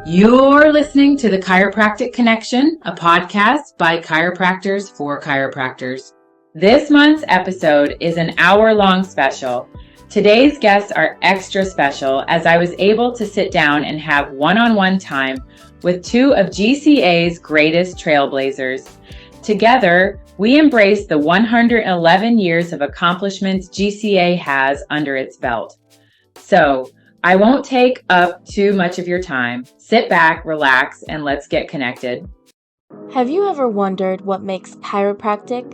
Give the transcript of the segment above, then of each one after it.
You're listening to the Chiropractic Connection, a podcast by chiropractors for chiropractors. This month's episode is an hour-long special. Today's guests are extra special as I was able to sit down and have one-on-one time with two of GCA's greatest trailblazers. Together, we embrace the 111 years of accomplishments GCA has under its belt. So, I won't take up too much of your time. Sit back, relax, and let's get connected. Have you ever wondered what makes chiropractic?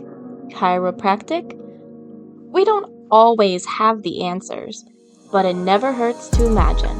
We don't always have the answers, but it never hurts to imagine.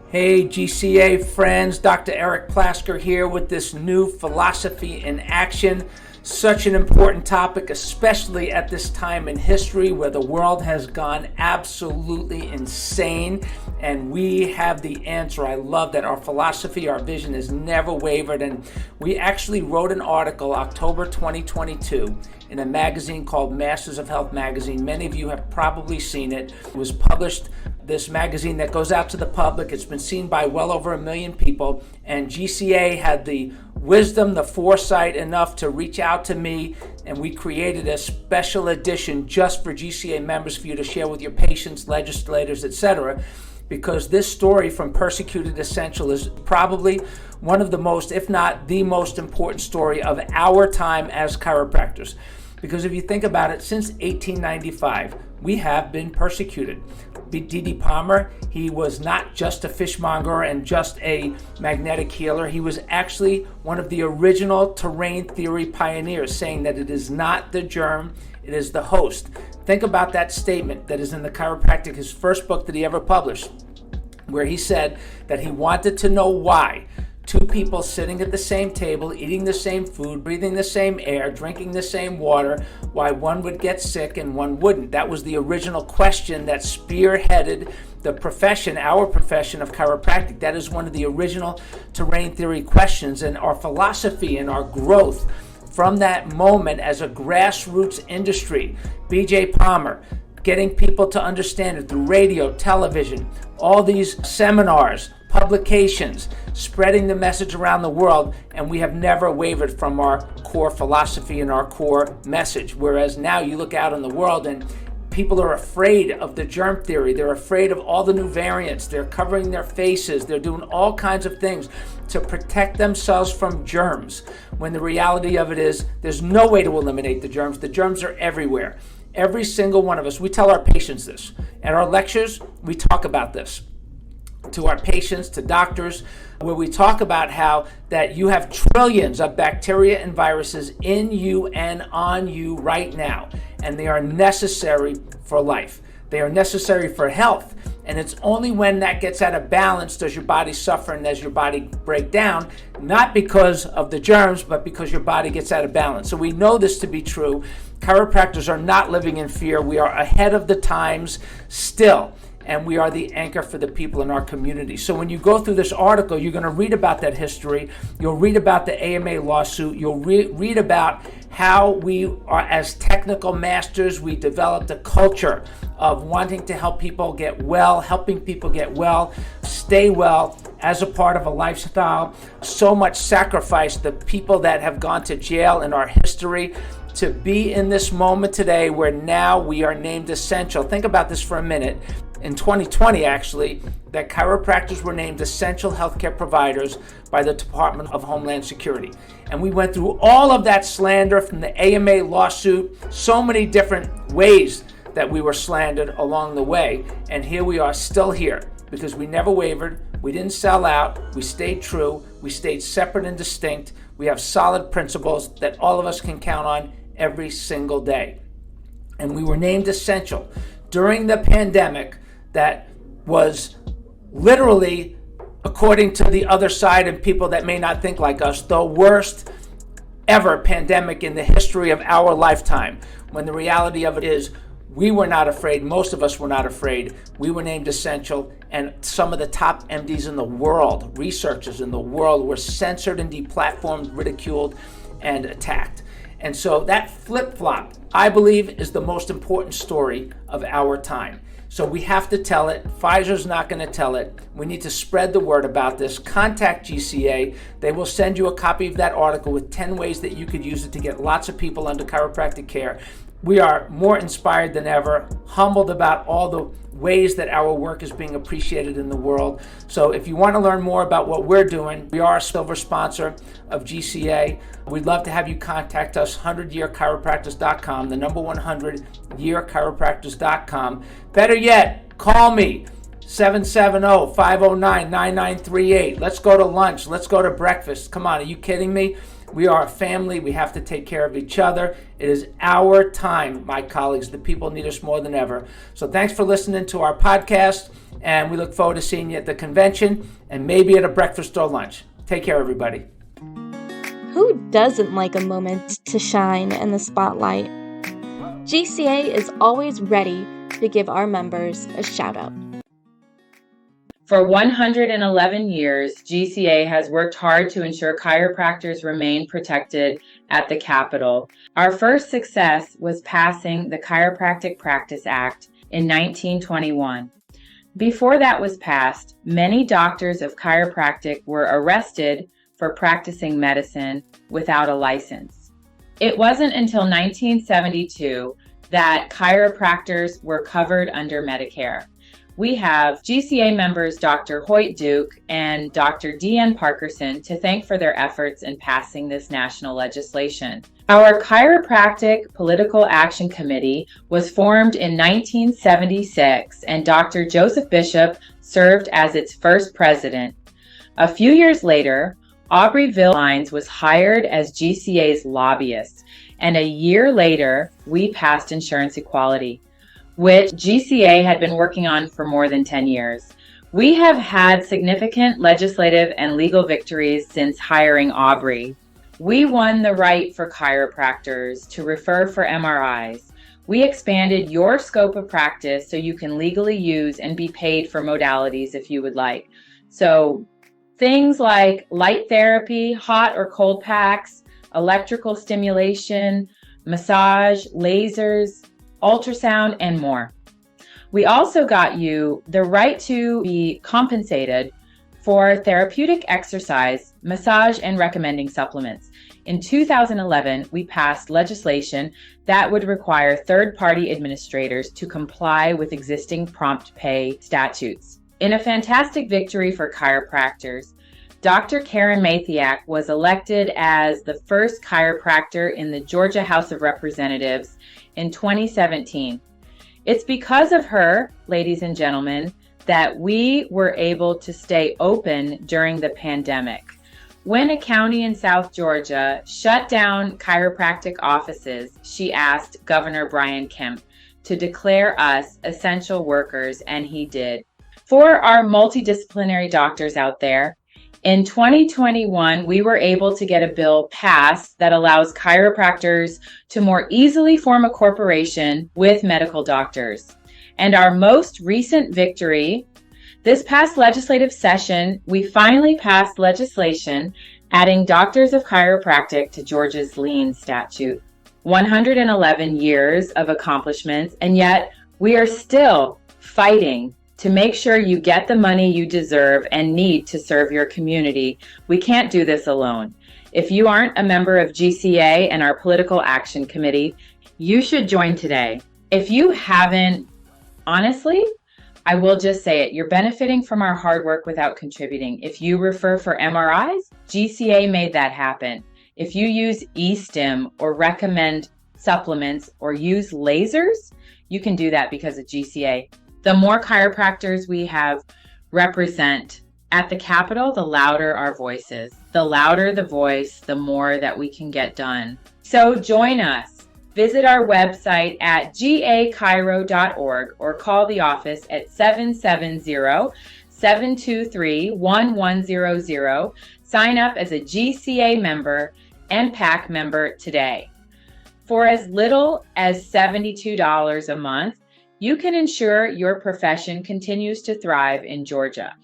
Hey GCA friends, Dr. Eric Plasker here with this new philosophy in action. Such an important topic, especially at this time in history where the world has gone absolutely insane, and we have the answer. I love that our philosophy, our vision has never wavered, and we actually wrote an article October 2022 in a magazine called Masters of Health magazine. Many of you have probably seen it. It was published, this magazine that goes out to the public. It's been seen by well over 1 million people, and GCA had the wisdom, the foresight enough to reach out to me, and we created a special edition just for GCA members for you to share with your patients, legislators, etc. Because this story from Persecuted Essential is probably one of the most, if not the most important story of our time as chiropractors. Because if you think about it, since 1895, we have been persecuted. D.D. Palmer, he was not just a fishmonger and just a magnetic healer. He was actually one of the original terrain theory pioneers, saying that it is not the germ, it is the host. Think about that statement that is in the Chiropractic, his first book that he ever published, where he said that he wanted to know why two people sitting at the same table, eating the same food, breathing the same air, drinking the same water, why one would get sick and one wouldn't. That was the original question that spearheaded the profession, our profession of chiropractic. That is one of the original terrain theory questions, and our philosophy and our growth from that moment as a grassroots industry. B.J. Palmer, getting people to understand it through radio, television, all these seminars, publications, spreading the message around the world, and we have never wavered from our core philosophy and our core message. Whereas now you look out in the world and people are afraid of the germ theory. They're afraid of all the new variants. They're covering their faces. They're doing all kinds of things to protect themselves from germs, when the reality of it is there's no way to eliminate the germs. The germs are everywhere. Every single one of us, we tell our patients this. At our lectures, we talk about this to our patients, to doctors, where we talk about how that you have trillions of bacteria and viruses in you and on you right now, and they are necessary for life. They are necessary for health, and it's only when that gets out of balance does your body suffer and does your body break down, not because of the germs, but because your body gets out of balance. So we know this to be true. Chiropractors are not living in fear. We are ahead of the times still, and we are the anchor for the people in our community. So when you go through this article, you're going to read about that history. You'll read about the AMA lawsuit. You'll read about how we are, as technical masters, we developed a culture of wanting to help people get well, helping people get well, stay well as a part of a lifestyle. So much sacrifice, the people that have gone to jail in our history, to be in this moment today where now we are named essential. Think about this for a minute. In 2020, actually, that chiropractors were named essential healthcare providers by the Department of Homeland Security. And we went through all of that slander from the AMA lawsuit, so many different ways that we were slandered along the way. And here we are still here because we never wavered. We didn't sell out. We stayed true. We stayed separate and distinct. We have solid principles that all of us can count on every single day. And we were named essential during the pandemic that was literally, according to the other side and people that may not think like us, the worst ever pandemic in the history of our lifetime. When the reality of it is, we were not afraid. Most of us were not afraid. We were named essential, and some of the top MDs in the world, researchers in the world, were censored and deplatformed, ridiculed, and attacked. And so that flip-flop, I believe, is the most important story of our time. So we have to tell it. Pfizer's not going to tell it. We need to spread the word about this. Contact GCA. They will send you a copy of that article with 10 ways that you could use it to get lots of people under chiropractic care. We are more inspired than ever, humbled about all the ways that our work is being appreciated in the world. So if you want to learn more about what we're doing, we are a silver sponsor of GCA. We'd love to have you contact us, 100yearchiropractors.com, the number 100yearchiropractors.com. Better yet, call me, 770-509-9938. Let's go to lunch. Let's go to breakfast. Come on, are you kidding me? We are a family. We have to take care of each other. It is our time, my colleagues. The people need us more than ever. So thanks for listening to our podcast, and we look forward to seeing you at the convention and maybe at a breakfast or lunch. Take care, everybody. Who doesn't like a moment to shine in the spotlight? GCA is always ready to give our members a shout out. For 111 years, GCA has worked hard to ensure chiropractors remain protected at the Capitol. Our first success was passing the Chiropractic Practice Act in 1921. Before that was passed, many doctors of chiropractic were arrested for practicing medicine without a license. It wasn't until 1972 that chiropractors were covered under Medicare. We have GCA members Dr. Hoyt Duke and Dr. Deanne Parkerson to thank for their efforts in passing this national legislation. Our Chiropractic Political Action Committee was formed in 1976, and Dr. Joseph Bishop served as its first president. A few years later, Aubrey Villines was hired as GCA's lobbyist, and a year later, we passed insurance equality, which GCA had been working on for more than 10 years. We have had significant legislative and legal victories since hiring Aubrey. We won the right for chiropractors to refer for MRIs. We expanded your scope of practice so you can legally use and be paid for modalities if you would like. So things like light therapy, hot or cold packs, electrical stimulation, massage, lasers, ultrasound, and more. We also got you the right to be compensated for therapeutic exercise, massage, and recommending supplements. In 2011, we passed legislation that would require third-party administrators to comply with existing prompt pay statutes. In a fantastic victory for chiropractors, Dr. Karen Mathiak was elected as the first chiropractor in the Georgia House of Representatives in 2017. It's because of her, ladies and gentlemen, that we were able to stay open during the pandemic. When a county in South Georgia shut down chiropractic offices, she asked Governor Brian Kemp to declare us essential workers, and he did. For our multidisciplinary doctors out there, in 2021, we were able to get a bill passed that allows chiropractors to more easily form a corporation with medical doctors. And our most recent victory, this past legislative session, we finally passed legislation adding doctors of chiropractic to Georgia's lien statute. 111 years of accomplishments, and yet we are still fighting to make sure you get the money you deserve and need to serve your community. We can't do this alone. If you aren't a member of GCA and our Political Action Committee, you should join today. If you haven't, honestly, I will just say it, you're benefiting from our hard work without contributing. If you refer for MRIs, GCA made that happen. If you use eStim or recommend supplements or use lasers, you can do that because of GCA. The more chiropractors we have represent at the Capitol, the louder our voices. The louder the voice, the more that we can get done. So join us. Visit our website at gachiro.org or call the office at 770-723-1100. Sign up as a GCA member and PAC member today. For as little as $72 a month, you can ensure your profession continues to thrive in Georgia.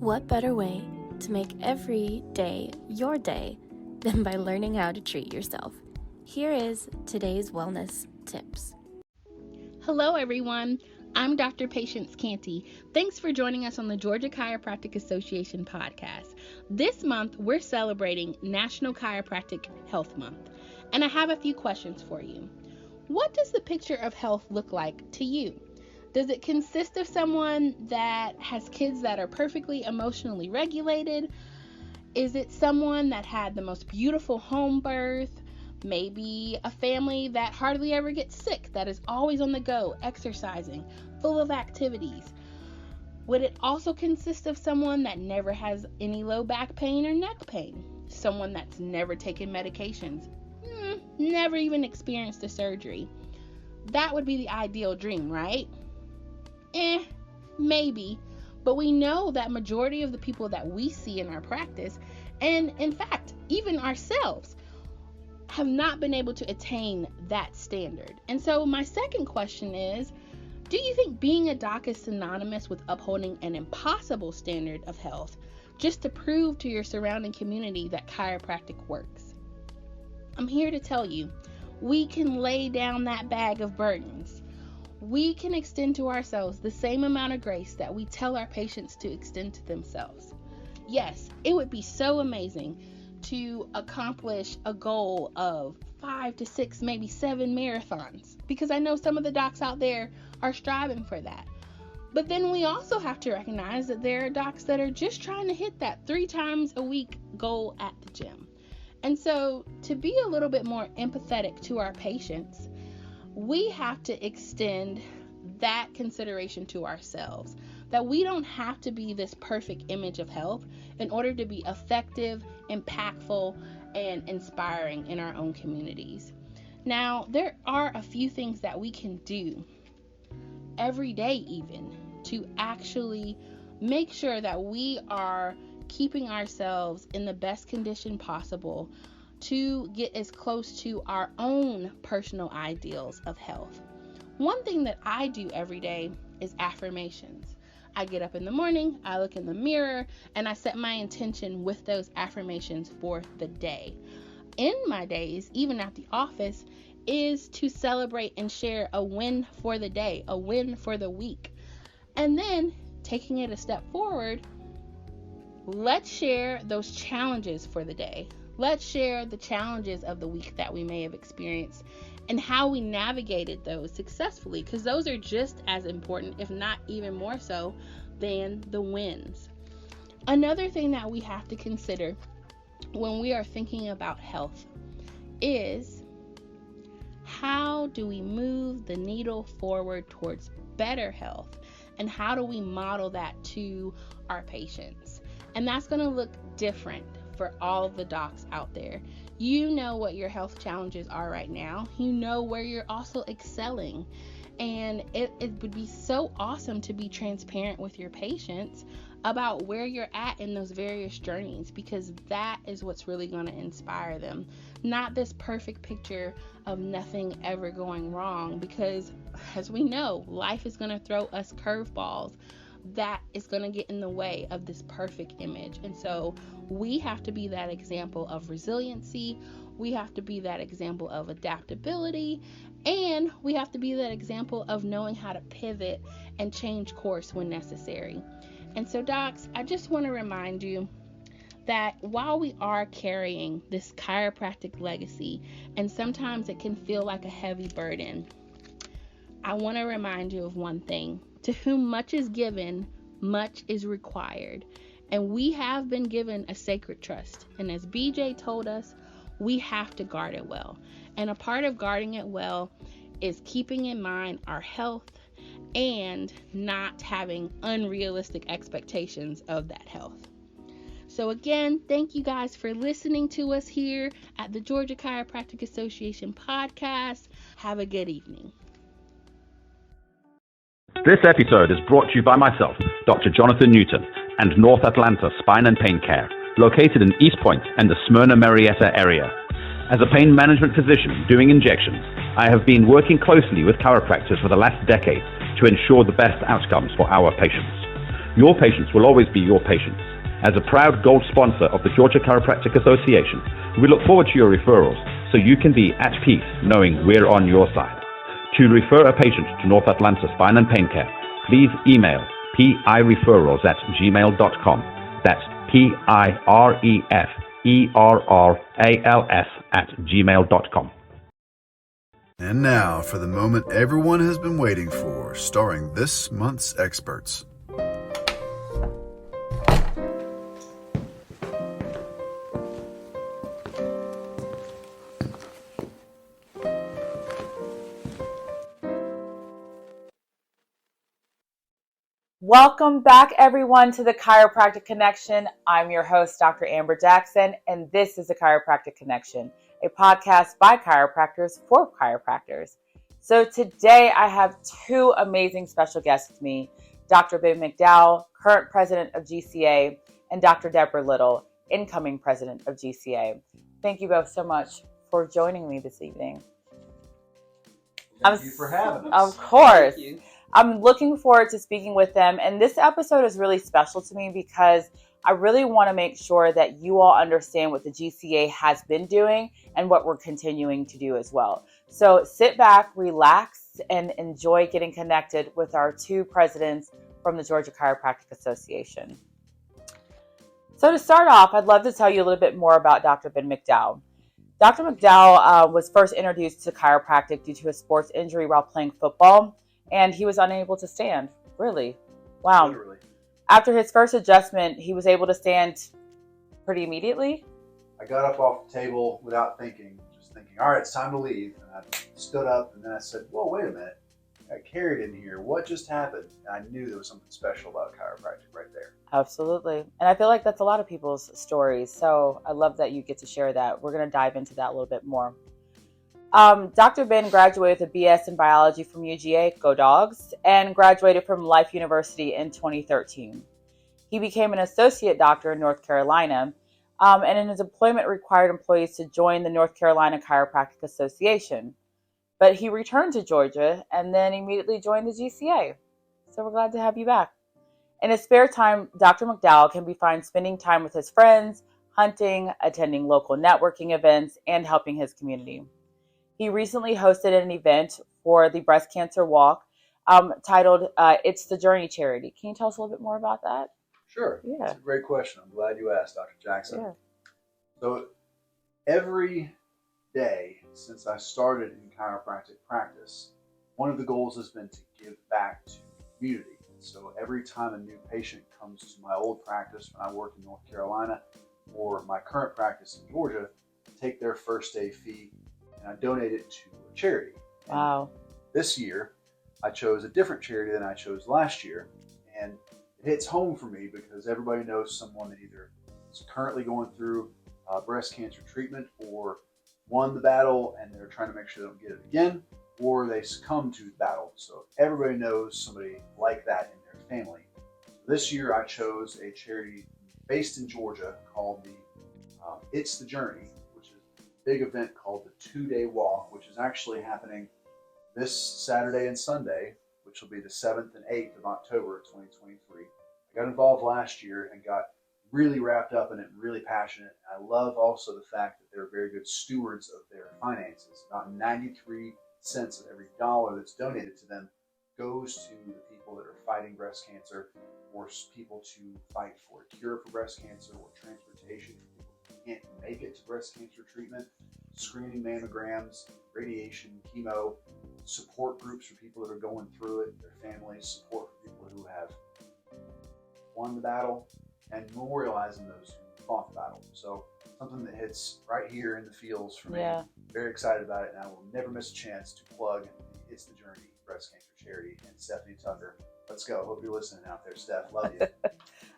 What better way to make every day your day than by learning how to treat yourself? Here is today's wellness tips. Hello, everyone. I'm Dr. Patience Canty. Thanks for joining us on the Georgia Chiropractic Association podcast. This month, we're celebrating National Chiropractic Health Month, and I have a few questions for you. What does the picture of health look like to you? Does it consist of someone that has kids that are perfectly emotionally regulated? Is it someone that had the most beautiful home birth? Maybe a family that hardly ever gets sick, that is always on the go, exercising, full of activities. Would it also consist of someone that never has any low back pain or neck pain? Someone that's never taken medications, never even experienced a surgery? That would be the ideal dream, right? Maybe. But we know that majority of the people that we see in our practice, and in fact, even ourselves, have not been able to attain that standard. And so my second question is, do you think being a doc is synonymous with upholding an impossible standard of health just to prove to your surrounding community that chiropractic works? I'm here to tell you, we can lay down that bag of burdens. We can extend to ourselves the same amount of grace that we tell our patients to extend to themselves. Yes, it would be so amazing to accomplish a goal of 5 to 6, maybe 7 marathons, because I know some of the docs out there are striving for that. But then we also have to recognize that there are docs that are just trying to hit that 3 times a week goal at the gym. And so to be a little bit more empathetic to our patients, we have to extend that consideration to ourselves, that we don't have to be this perfect image of health in order to be effective, impactful, and inspiring in our own communities. Now, there are a few things that we can do every day even to actually make sure that we are keeping ourselves in the best condition possible to get as close to our own personal ideals of health. One thing that I do every day is affirmations. I get up in the morning, I look in the mirror, and I set my intention with those affirmations for the day. In my days, even at the office, is to celebrate and share a win for the day, a win for the week. And then, taking it a step forward, let's share those challenges for the day. Let's share the challenges of the week that we may have experienced and how we navigated those successfully, because those are just as important, if not even more so, than the wins. Another thing that we have to consider when we are thinking about health is, how do we move the needle forward towards better health, and how do we model that to our patients? And that's going to look different for all of the docs out there. You know what your health challenges are right now. You know where you're also excelling. And it would be so awesome to be transparent with your patients about where you're at in those various journeys, because that is what's really going to inspire them. Not this perfect picture of nothing ever going wrong, because as we know, life is going to throw us curveballs that is going to get in the way of this perfect image. And so we have to be that example of resiliency. We have to be that example of adaptability, and we have to be that example of knowing how to pivot and change course when necessary. And so, docs, I just want to remind you that while we are carrying this chiropractic legacy, and sometimes it can feel like a heavy burden, I want to remind you of one thing. To whom much is given, much is required. And we have been given a sacred trust. And as BJ told us, we have to guard it well. And a part of guarding it well is keeping in mind our health and not having unrealistic expectations of that health. So again, thank you guys for listening to us here at the Georgia Chiropractic Association podcast. Have a good evening. This episode is brought to you by myself, Dr. Jonathan Newton, and North Atlanta Spine and Pain Care, located in East Point and the Smyrna-Marietta area. As a pain management physician doing injections, I have been working closely with chiropractors for the last decade to ensure the best outcomes for our patients. Your patients will always be your patients. As a proud gold sponsor of the Georgia Chiropractic Association, we look forward to your referrals so you can be at peace knowing we're on your side. To refer a patient to North Atlanta Spine and Pain Care, please email pireferrals@gmail.com. That's pireferrals@gmail.com. And now for the moment everyone has been waiting for, starring this month's experts. Welcome back, everyone, to the Chiropractic Connection. I'm your host, Dr. Amber Jackson, and this is the Chiropractic Connection, a podcast by chiropractors for chiropractors. So today I have two amazing special guests with me, Dr. Ben McDowell, current president of GCA, and Dr. Deborah Little, incoming president of GCA. Thank you both so much for joining me this evening. Thank you for having us. Of course. I'm looking forward to speaking with them. And this episode is really special to me because I really want to make sure that you all understand what the GCA has been doing and what we're continuing to do as well. So sit back, relax, and enjoy getting connected with our two presidents from the Georgia Chiropractic Association. So to start off, I'd love to tell you a little bit more about Dr. Ben McDowell. Dr. McDowell was first introduced to chiropractic due to a sports injury while playing football. And he was unable to stand. Really? Wow. Literally. After his first adjustment, he was able to stand pretty immediately? I got up off the table without thinking, just thinking, all right, it's time to leave. And I stood up and then I said, whoa, wait a minute. I got carried in here. What just happened? And I knew there was something special about chiropractic right there. Absolutely. And I feel like that's a lot of people's stories. So I love that you get to share that. We're going to dive into that a little bit more. Dr. Ben graduated with a BS in biology from UGA, go Dogs, and graduated from Life University in 2013. He became an associate doctor in North Carolina, and in his employment required employees to join the North Carolina Chiropractic Association. But he returned to Georgia and then immediately joined the GCA. So we're glad to have you back. In his spare time, Dr. McDowell can be found spending time with his friends, hunting, attending local networking events, and helping his community. He recently hosted an event for the Breast Cancer Walk titled It's the Journey charity. Can you tell us a little bit more about that? Sure. Yeah. That's a great question. I'm glad you asked, Dr. Jackson. Yeah. So every day since I started in chiropractic practice, one of the goals has been to give back to the community. So every time a new patient comes to my old practice when I work in North Carolina or my current practice in Georgia, I take their first day fee and I donate it to a charity. Wow. And this year, I chose a different charity than I chose last year. And it hits home for me because everybody knows someone that either is currently going through breast cancer treatment or won the battle and they're trying to make sure they don't get it again, or they succumb to the battle. So everybody knows somebody like that in their family. This year, I chose a charity based in Georgia called the It's the Journey, big event called the 2-day walk, which is actually happening this Saturday and Sunday, which will be the 7th and 8th of October 2023. I got involved last year and got really wrapped up in it, really passionate. I love also the fact that they're very good stewards of their finances. About 93 cents of every dollar that's donated to them goes to the people that are fighting breast cancer, or people to fight for a cure for breast cancer, or transportation for people who can't make it to breast cancer treatment, screening mammograms, radiation, chemo, support groups for people that are going through it, their families, support for people who have won the battle, and memorializing those who fought the battle. So something that hits right here in the feels for me. Yeah. Very excited about it, and I will never miss a chance to plug It's the Journey Breast Cancer Charity and Stephanie Tucker. Let's go. Hope you're listening out there, Steph. Love you.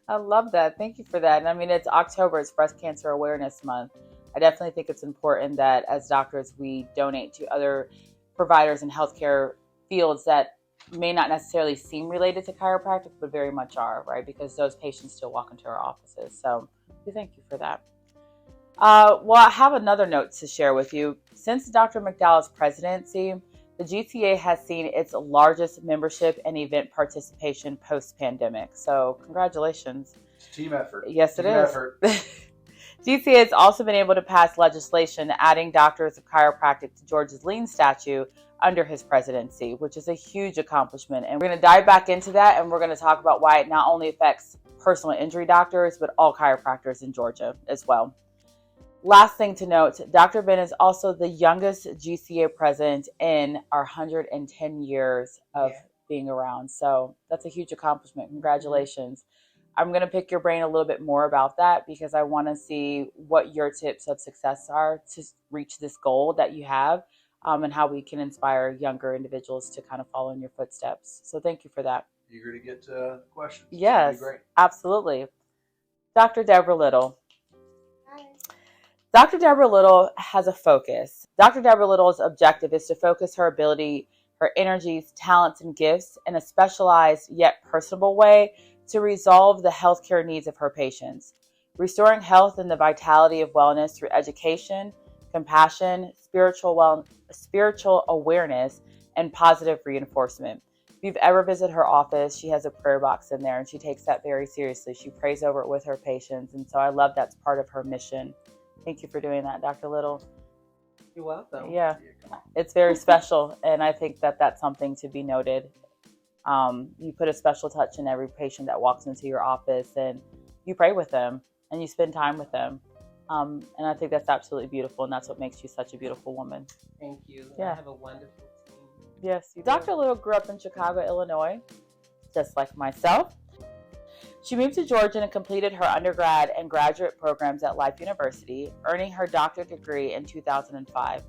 I love that. Thank you for that. And I mean, it's October, it's Breast Cancer Awareness Month. I definitely think it's important that as doctors, we donate to other providers in healthcare fields that may not necessarily seem related to chiropractic, but very much are, right? Because those patients still walk into our offices. So we thank you for that. Well, I have another note to share with you. Since Dr. McDowell's presidency, the GCA has seen its largest membership and event participation post-pandemic. So congratulations. It's a team effort. Yes, it team is. Effort. GCA has also been able to pass legislation adding doctors of chiropractic to Georgia's lien statute under his presidency, which is a huge accomplishment. And we're going to dive back into that, and we're going to talk about why it not only affects personal injury doctors, but all chiropractors in Georgia as well. Last thing to note, Dr. Ben is also the youngest GCA president in our 110 years of being around. So that's a huge accomplishment. Congratulations. I'm going to pick your brain a little bit more about that because I want to see what your tips of success are to reach this goal that you have, and how we can inspire younger individuals to kind of follow in your footsteps. So thank you for that. Eager to get to questions. Yes, Great. absolutely. Dr. Deborah Little. Dr. Deborah Little has a focus. Dr. Deborah Little's objective is to focus her ability, her energies, talents, and gifts in a specialized yet personable way to resolve the healthcare needs of her patients, restoring health and the vitality of wellness through education, compassion, spiritual awareness, and positive reinforcement. If you've ever visited her office, she has a prayer box in there, and she takes that very seriously. She prays over it with her patients, and so I love that's part of her mission. Thank you for doing that, Dr. Little. You're welcome. Yeah, it's very special, and I think that that's something to be noted. You put a special touch in every patient that walks into your office, and you pray with them, and you spend time with them. And I think that's absolutely beautiful, and that's what makes you such a beautiful woman. Thank you. Yeah. I have a wonderful team. Yes, you do. Dr. Little grew up in Chicago, Illinois, just like myself. She moved to Georgia and completed her undergrad and graduate programs at Life University, earning her doctorate degree in 2005.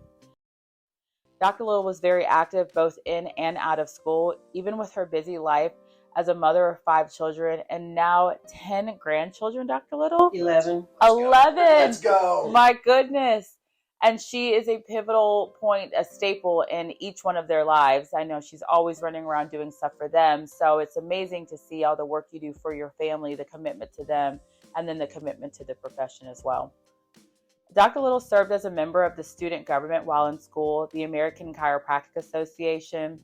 Dr. Little was very active both in and out of school, even with her busy life as a mother of 5 children and now 10 grandchildren, Dr. Little? 11. 11! Let's go! My goodness. And she is a pivotal point, a staple in each one of their lives. I know she's always running around doing stuff for them. So it's amazing to see all the work you do for your family, the commitment to them, and then the commitment to the profession as well. Dr. Little served as a member of the student government while in school, the American Chiropractic Association,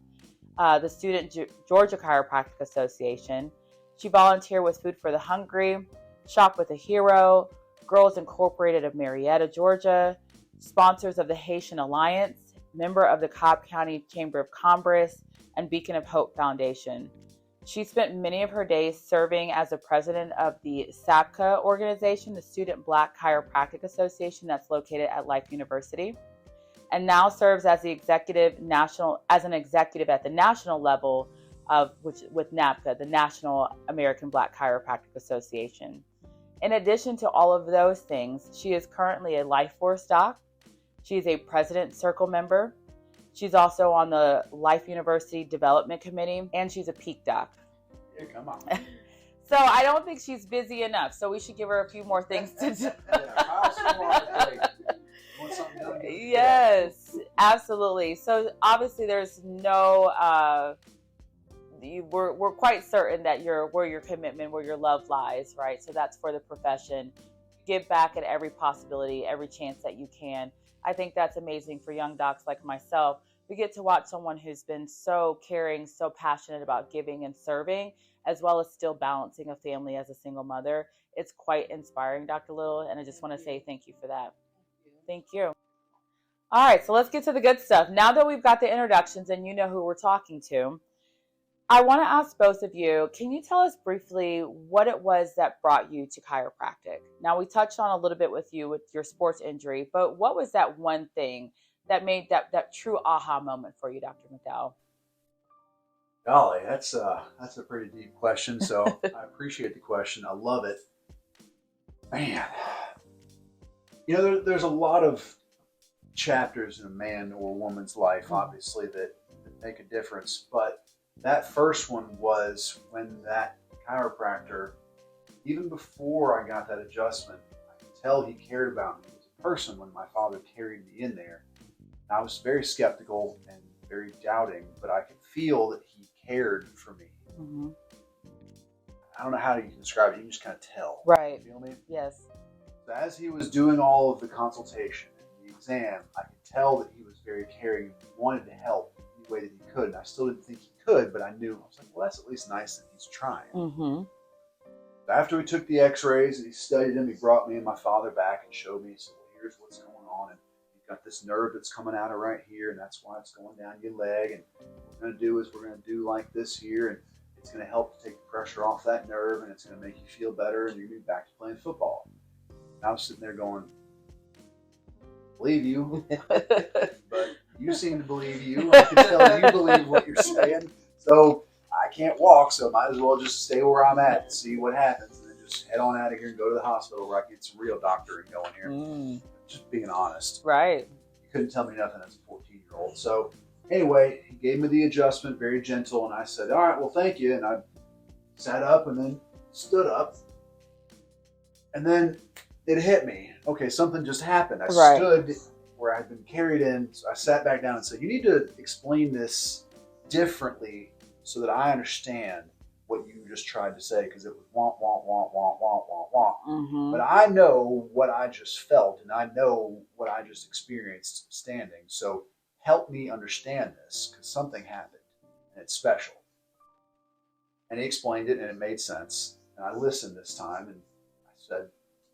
the Student Georgia Chiropractic Association. She volunteered with Food for the Hungry, Shop with a Hero, Girls Incorporated of Marietta, Georgia, sponsors of the Haitian Alliance, member of the Cobb County Chamber of Commerce, and Beacon of Hope Foundation. She spent many of her days serving as the president of the SAPCA organization, the Student Black Chiropractic Association that's located at Life University, and now serves as an executive at the national level with NAPCA, the National American Black Chiropractic Association. In addition to all of those things, she is currently a Life Force doc. She is a President Circle member. She's also on the Life University Development Committee, and she's a Peak doc. Yeah, come on. So I don't think she's busy enough, so we should give her a few more things to do. Yes, absolutely. So obviously there's no, we're quite certain that where your commitment, where your love lies, right? So that's for the profession. Give back at every possibility, every chance that you can. I think that's amazing for young docs like myself. We get to watch someone who's been so caring, so passionate about giving and serving, as well as still balancing a family as a single mother. It's quite inspiring, Dr. Little, and I just want to say thank you for that. Thank you. All right, so let's get to the good stuff. Now that we've got the introductions and you know who we're talking to, I want to ask both of you, can you tell us briefly what it was that brought you to chiropractic? Now, we touched on a little bit with you with your sports injury, but what was that one thing that made that true aha moment for you, Dr. McDowell? Golly, that's a pretty deep question, so I appreciate the question. I love it. Man, you know, there's a lot of chapters in a man or woman's life, obviously, that make a difference, but that first one was when that chiropractor, even before I got that adjustment, I could tell he cared about me as a person when my father carried me in there. I was very skeptical and very doubting, but I could feel that he cared for me. Mm-hmm. I don't know how you can describe it. You can just kind of tell. Right. You feel me? Yes. So as he was doing all of the consultation and the exam, I could tell that he was very caring and wanted to help any way that he could. And I still didn't think he could, but I knew. I was like, well, that's at least nice that he's trying. Mm-hmm. So after we took the x-rays and he studied them, he brought me and my father back and showed me, he said, well, here's what's going on. And he you've got this nerve that's coming out of right here, and that's why it's going down your leg. And what we're going to do is we're going to do like this here, and it's going to help to take the pressure off that nerve, and it's going to make you feel better, and you're going to be back to playing football. And I was sitting there going, believe you, but you seem to believe you. I can tell you believe what you're saying. So I can't walk, so might as well just stay where I'm at and see what happens, and then just head on out of here and go to the hospital where I can get some real doctoring going here. Just being honest. Right. You couldn't tell me nothing as a 14-year-old. So anyway, he gave me the adjustment, very gentle, and I said, all right, well, thank you. And I sat up and then stood up. And then it hit me. Okay, something just happened. I stood where I'd been carried in. So I sat back down and said, you need to explain this differently so that I understand what you just tried to say, because it was womp, womp, womp, womp, womp, womp, womp. But I know what I just felt, and I know what I just experienced standing. So help me understand this, because something happened, and it's special. And he explained it, and it made sense. And I listened this time, and I said,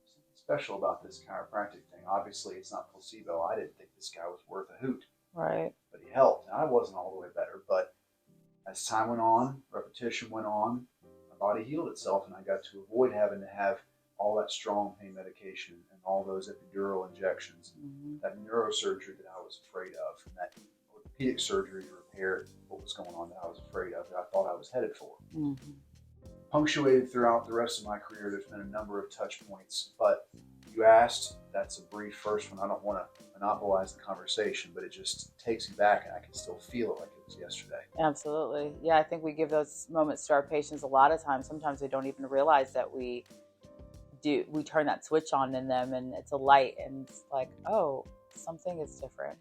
something special about this chiropractic thing. Obviously, it's not placebo. I didn't think this guy was worth a hoot. Right. But he helped, and I wasn't all the way better, but as time went on, repetition went on, my body healed itself, and I got to avoid having to have all that strong pain medication and all those epidural injections, that neurosurgery that I was afraid of, and that orthopedic surgery to repair what was going on that I was afraid of, that I thought I was headed for. Punctuated throughout the rest of my career, there's been a number of touch points, but you asked, that's a brief first one. I don't want to monopolize the conversation, but it just takes me back, and I can still feel it like it was yesterday. Absolutely. Yeah, I think we give those moments to our patients a lot of times. Sometimes they don't even realize that we turn that switch on in them, and it's a light, and it's like, oh, something is different.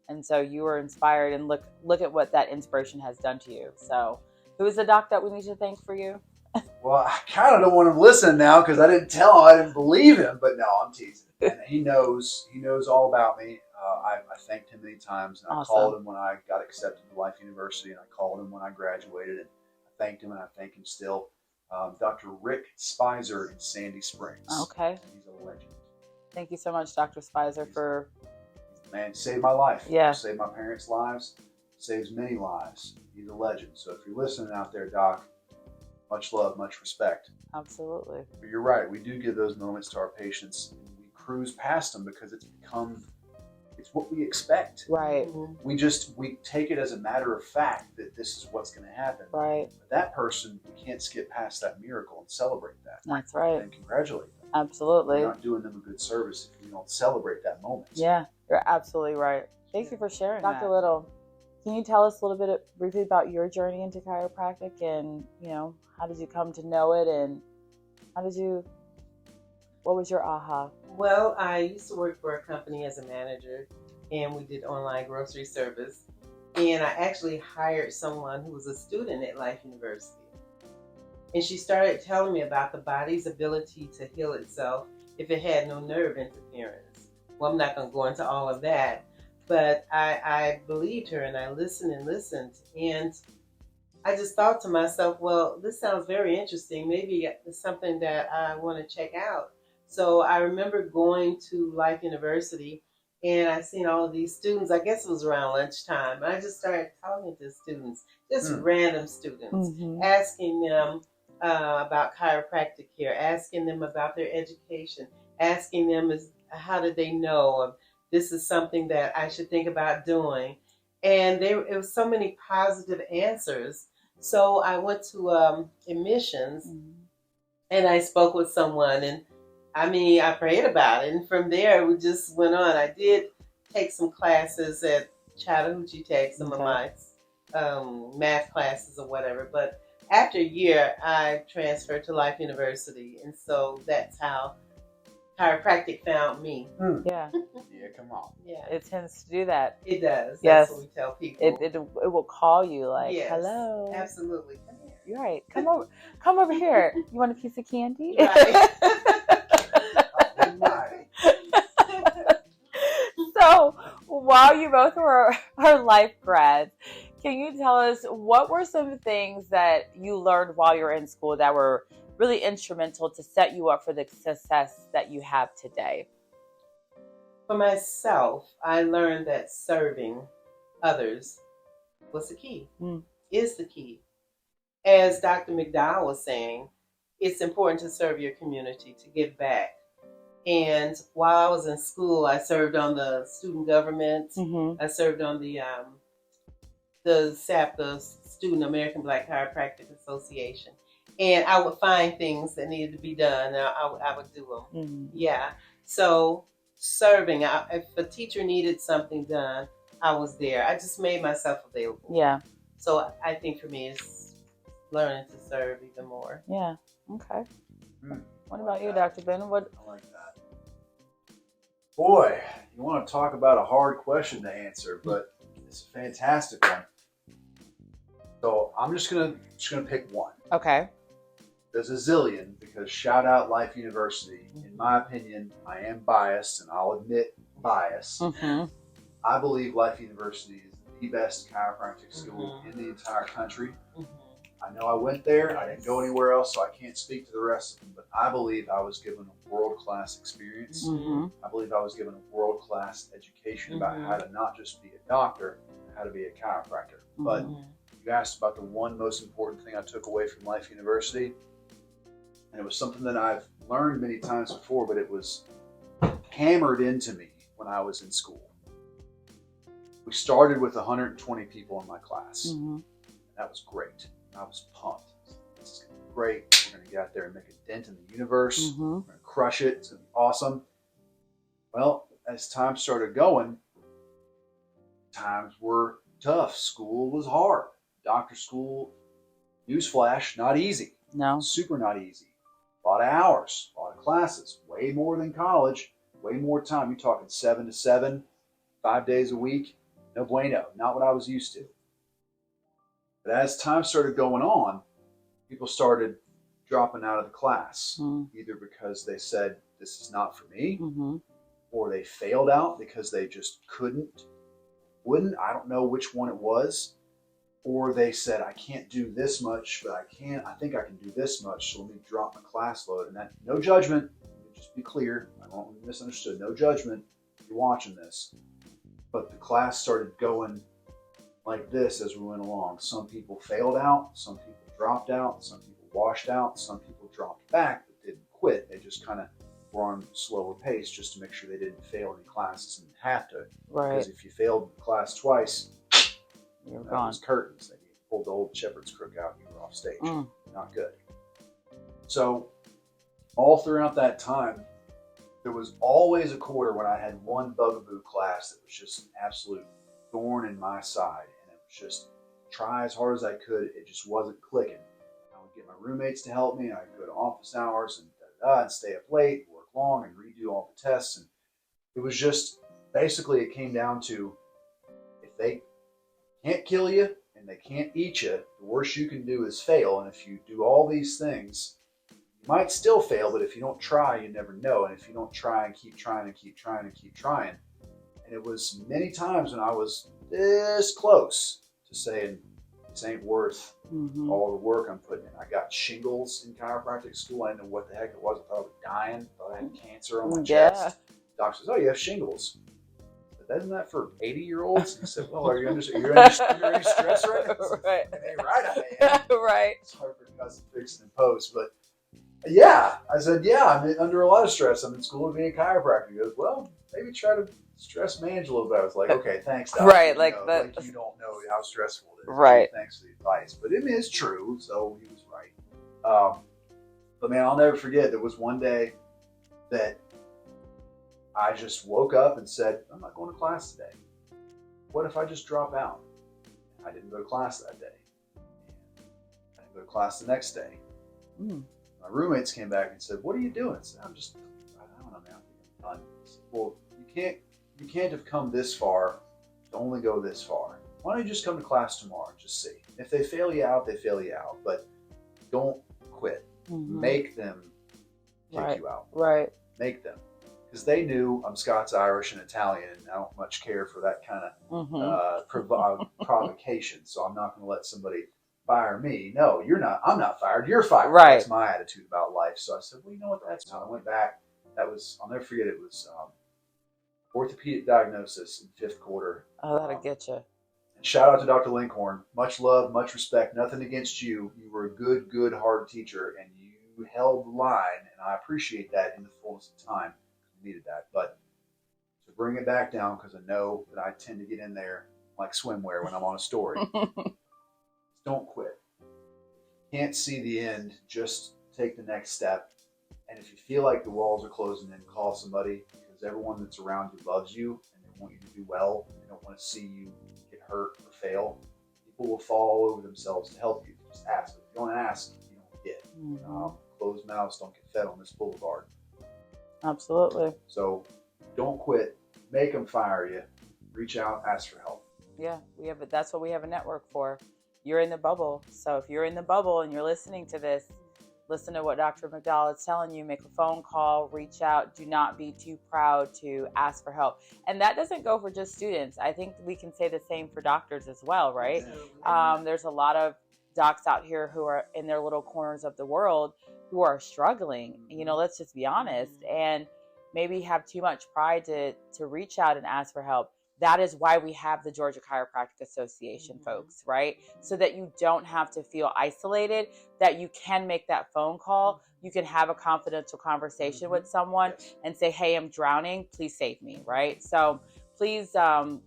And so you were inspired, and look at what that inspiration has done to you. So who is the doc that we need to thank for you? Well, I kind of don't want him listening now, because I didn't tell him, I didn't believe him, but no, I'm teasing. And he knows all about me. I thanked him many times, and I called him when I got accepted to Life University, and I called him when I graduated, and I thanked him, and I thank him still. Dr. Rick Spicer in Sandy Springs. Okay. He's a legend. Thank you so much, Dr. Spicer, for... He's the man, saved my life. Yeah. Saved my parents' lives. Saves many lives. He's a legend. So if you're listening out there, Doc, much love, much respect. Absolutely. But you're right. We do give those moments to our patients. We cruise past them because it's what we expect. Right. We take it as a matter of fact that this is what's going to happen. Right. But that person, we can't skip past that miracle and celebrate that. That's right. And congratulate them. Absolutely. We're not doing them a good service if we don't celebrate that moment. Yeah, you're absolutely right. Thank you for sharing that. Dr. Little, can you tell us a little bit briefly about your journey into chiropractic, and, how did you come to know it, and what was your aha? Well, I used to work for a company as a manager, and we did online grocery service. And I actually hired someone who was a student at Life University. And she started telling me about the body's ability to heal itself if it had no nerve interference. Well, I'm not going to go into all of that, but I believed her, and I listened and listened. And I just thought to myself, well, this sounds very interesting. Maybe it's something that I want to check out. So I remember going to Life University, and I seen all of these students. I guess it was around lunchtime. And I just started talking to students, just random students, asking them about chiropractic care, asking them about their education, asking them how did they know this is something that I should think about doing. And it was so many positive answers. So I went to admissions, and I spoke with someone, and I prayed about it. And from there, we just went on. I did take some classes at Chattahoochee Tech, some of my math classes or whatever. But after a year, I transferred to Life University. And so that's how chiropractic found me. Yeah. Yeah, come on. Yeah. It tends to do that. It does. Yes. That's what we tell people. It will call you like, yes, hello. Absolutely. Come here. You're right. Come over here. You want a piece of candy? Right. So while you both are life grads, can you tell us what were some things that you learned while you were in school that were really instrumental to set you up for the success that you have today? For myself, I learned that serving others was the key, is the key. As Dr. McDowell was saying, it's important to serve your community, to give back. And while I was in school, I served on the student government. I served on the SAP, the Student American Black Chiropractic Association. And I would find things that needed to be done, and I would do them. Yeah. So serving, if a teacher needed something done, I was there. I just made myself available. Yeah. So I think for me, it's learning to serve even more. Yeah. Okay. What about you, Dr. Ben? What? I like that. Boy, you want to talk about a hard question to answer, but it's a fantastic one. So I'm just gonna pick one. Okay. There's a zillion, because shout out Life University. In my opinion, I am biased, and I'll admit bias. I believe Life University is the best chiropractic school in the entire country. I know I went there. I didn't go anywhere else, so I can't speak to the rest of them. But I believe I was given a world-class experience. I believe I was given a world-class education about how to not just be a doctor, but how to be a chiropractor. But you asked about the one most important thing I took away from Life University, and it was something that I've learned many times before, but it was hammered into me when I was in school. We started with 120 people in my class. And that was great. I was pumped. This is going to be great. We're going to get out there and make a dent in the universe. We're going to crush it. It's going to be awesome. Well, as time started going, times were tough. School was hard. Doctor school, newsflash, not easy. No. Super not easy. A lot of hours, a lot of classes, way more than college, way more time. You're talking 7 to 7, 5 days a week. No bueno. Not what I was used to. But as time started going on, people started dropping out of the class, either because they said, this is not for me, or they failed out because they just wouldn't. I don't know which one it was. Or they said, I can't do this much, but I think I can do this much, so let me drop my class load. And that, no judgment, let me just be clear, I don't want to be misunderstood, no judgment if you're watching this. But the class started going like this as we went along. Some people failed out, some people dropped out, some people washed out, some people dropped back but didn't quit. They just kind of were on slower pace just to make sure they didn't fail any classes and have to. Right. Because if you failed the class twice, you're that gone. was curtains. They pulled the old shepherd's crook out and you were off stage. Not good. So all throughout that time, there was always a quarter when I had one bugaboo class that was just an absolute thorn in my side. And it was just try as hard as I could. It just wasn't clicking. I would get my roommates to help me. And I'd go to office hours and stay up late, work long, and redo all the tests. And it was just, basically it came down to, if they can't kill you and they can't eat you, the worst you can do is fail. And if you do all these things, you might still fail, but if you don't try, you never know. And if you don't try and keep trying and keep trying and keep trying. And it was many times when I was this close to saying, this ain't worth all the work I'm putting in. I got shingles in chiropractic school. I didn't know what the heck it was. I thought I was dying. I thought I had cancer on my chest. Doctor says, oh, you have shingles. Isn't that for 80-year-olds? I said, well, are you under stress right now? Right. Hey, right, I am. Right. It's hard for us to fix it in post, but yeah. I said, yeah, I'm under a lot of stress. I'm in school to be a chiropractor. He goes, well, maybe try to stress manage a little bit. I was like, okay, thanks, Doc. Right, like you don't know how stressful it is. Right. Thanks for the advice. But it is true, so he was right. But man, I'll never forget, there was one day that I just woke up and said, I'm not going to class today. What if I just drop out? I didn't go to class that day. I didn't go to class the next day. My roommates came back and said, what are you doing? I said, I don't know, man. I'm done. I said, well, you can't have come this far to only go this far. Why don't you just come to class tomorrow and just see? If they fail you out, they fail you out. But don't quit. Make them kick you out. Right. Make them. Because they knew I'm Scots, Irish, and Italian, and I don't much care for that kind of provocation. So I'm not going to let somebody fire me. No, you're not. I'm not fired. You're fired. Right. That's my attitude about life. So I said, well, you know what? That's how I went back. That was, I'll never forget, it was orthopedic diagnosis in fifth quarter. Oh, that'll get you. And shout out to Dr. Linkhorn. Much love, much respect. Nothing against you. You were a good, hard teacher, and you held the line, and I appreciate that in the fullness of time. You needed that. But to bring it back down, because I know that I tend to get in there like swimwear when I'm on a story. Don't quit. If you can't see the end, just take the next step. And if you feel like the walls are closing in, call somebody, because everyone that's around you loves you and they want you to do well. And they don't want to see you get hurt or fail. People will fall all over themselves to help you. Just ask. If you don't ask, you don't get. Closed mouths don't get fed on this boulevard. Absolutely. So don't quit. Make them fire you. Reach out, ask for help. Yeah, that's what we have a network for. You're in the bubble. So if you're in the bubble and you're listening to this, listen to what Dr. McDowell is telling you. Make a phone call, reach out. Do not be too proud to ask for help. And that doesn't go for just students. I think we can say the same for doctors as well, right? There's a lot of docs out here who are in their little corners of the world who are struggling. Let's just be honest. And maybe have too much pride to reach out and ask for help. That is why we have the Georgia Chiropractic Association, folks, right? So that you don't have to feel isolated, that you can make that phone call. You can have a confidential conversation with someone and say, hey, I'm drowning. Please save me, right? So please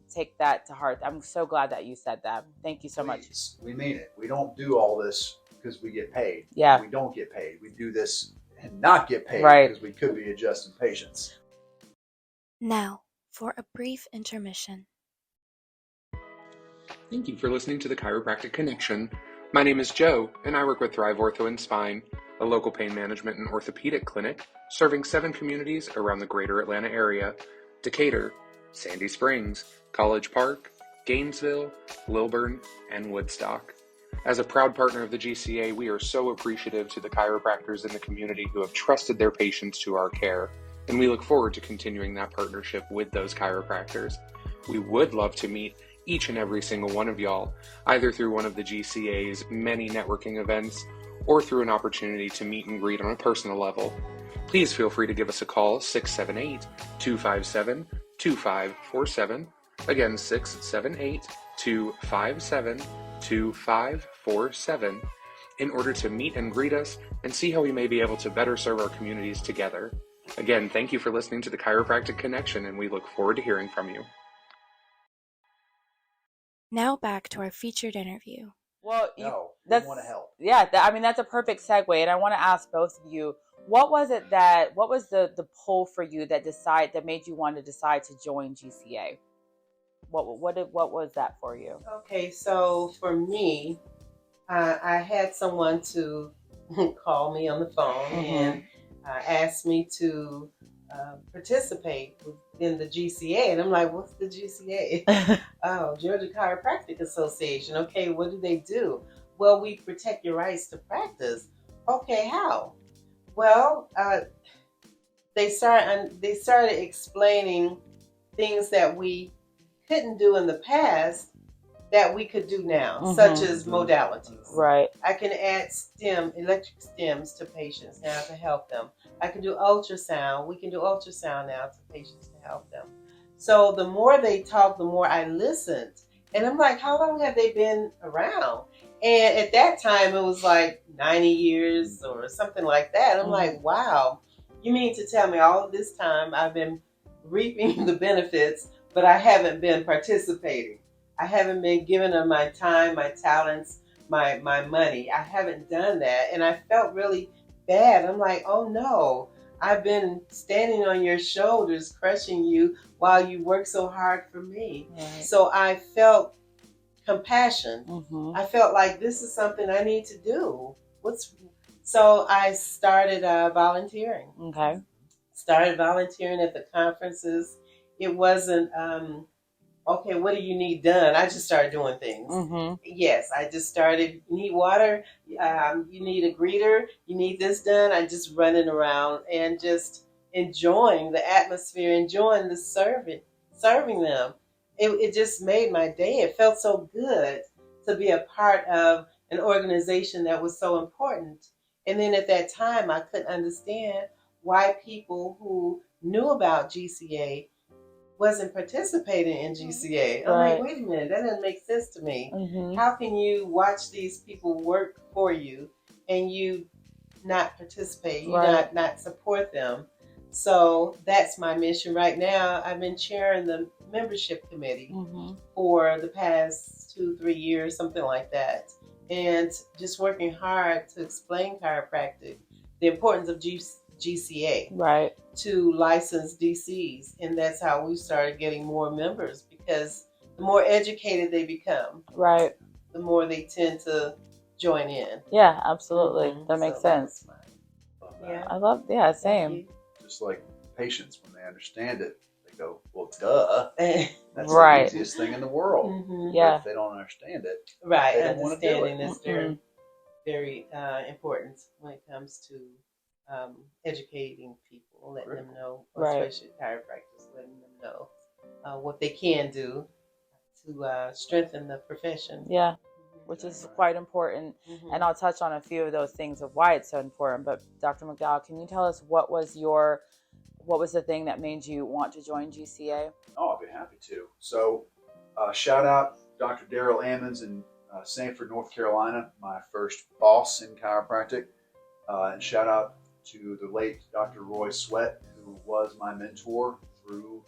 take that to heart. I'm so glad that you said that. Thank you so much. We mean it. We don't do all this because we get paid. Yeah. We don't get paid. We do this and not get paid because we could be adjusting patients. Now, for a brief intermission. Thank you for listening to the Chiropractic Connection. My name is Joe, and I work with Thrive Ortho and Spine, a local pain management and orthopedic clinic serving 7 communities around the greater Atlanta area: Decatur, Sandy Springs, College Park, Gainesville, Lilburn, and Woodstock. As a proud partner of the GCA, we are so appreciative to the chiropractors in the community who have trusted their patients to our care, and we look forward to continuing that partnership with those chiropractors. We would love to meet each and every single one of y'all, either through one of the GCA's many networking events or through an opportunity to meet and greet on a personal level. Please feel free to give us a call, 678-257-2547. Again, 678-257-2547 in order to meet and greet us and see how we may be able to better serve our communities together. Again, thank you for listening to the Chiropractic Connection, and we look forward to hearing from you. Now back to our featured interview. Well, we want to help. Yeah, that's a perfect segue, and I want to ask both of you, what was the pull for you that made you want to decide to join GCA? What was that for you? Okay, so for me, I had someone to call me on the phone and asked me to participate in the GCA. And I'm like, what's the GCA? Oh, Georgia Chiropractic Association. Okay, what do they do? Well, we protect your rights to practice. Okay, how? Well, they started explaining things that we couldn't do in the past that we could do now, such as modalities. Right. I can add electric stems to patients now to help them. I can do ultrasound. We can do ultrasound now to patients to help them. So the more they talked, the more I listened. And I'm like, how long have they been around? And at that time, it was like 90 years or something like that. I'm like, wow, you mean to tell me all of this time I've been reaping the benefits, but I haven't been participating. I haven't been giving them my time, my talents, my money. I haven't done that. And I felt really bad. I'm like, oh no, I've been standing on your shoulders, crushing you while you work so hard for me. Right. So I felt compassion. I felt like this is something I need to do. So I started volunteering. Okay. Started volunteering at the conferences. It wasn't, okay, what do you need done? I just started doing things. Yes, I just started, you need water, you need a greeter, you need this done. I just running around and just enjoying the atmosphere, enjoying the serving them. It just made my day. It felt so good to be a part of an organization that was so important. And then at that time, I couldn't understand why people who knew about GCA wasn't participating in GCA. I'm Right. like, wait a minute, that doesn't make sense to me. Mm-hmm. How can you watch these people work for you and you not participate, you Right. not support them? So that's my mission right now. I've been chairing the membership committee Mm-hmm. for the past 2-3 years, something like that, and just working hard to explain chiropractic, the importance of GCA Right. to licensed DCs, and that's how we started getting more members, because the more educated they become, Right. the more they tend to join in. Yeah, absolutely. Mhm. That makes So that sense. was mine. Yeah. I love, yeah, Thank same. you. Just like patients, when they understand it, they go, well, duh. That's Right. the easiest thing in the world. Mhm. But Yeah. if they don't understand it, Right, they don't want to do understanding it. is very important when it comes to educating people, letting them know, Right. especially chiropractors, letting them know what they can do to strengthen the profession. Yeah, which is quite important. Mhm. And I'll touch on a few of those things of why it's so important. But Dr. McDowell, can you tell us what was the thing that made you want to join GCA? Oh, I'd be happy to. So, shout out Dr. Daryl Ammons in Sanford, North Carolina, my first boss in chiropractic. And shout out to the late Dr. Roy Sweat, who was my mentor through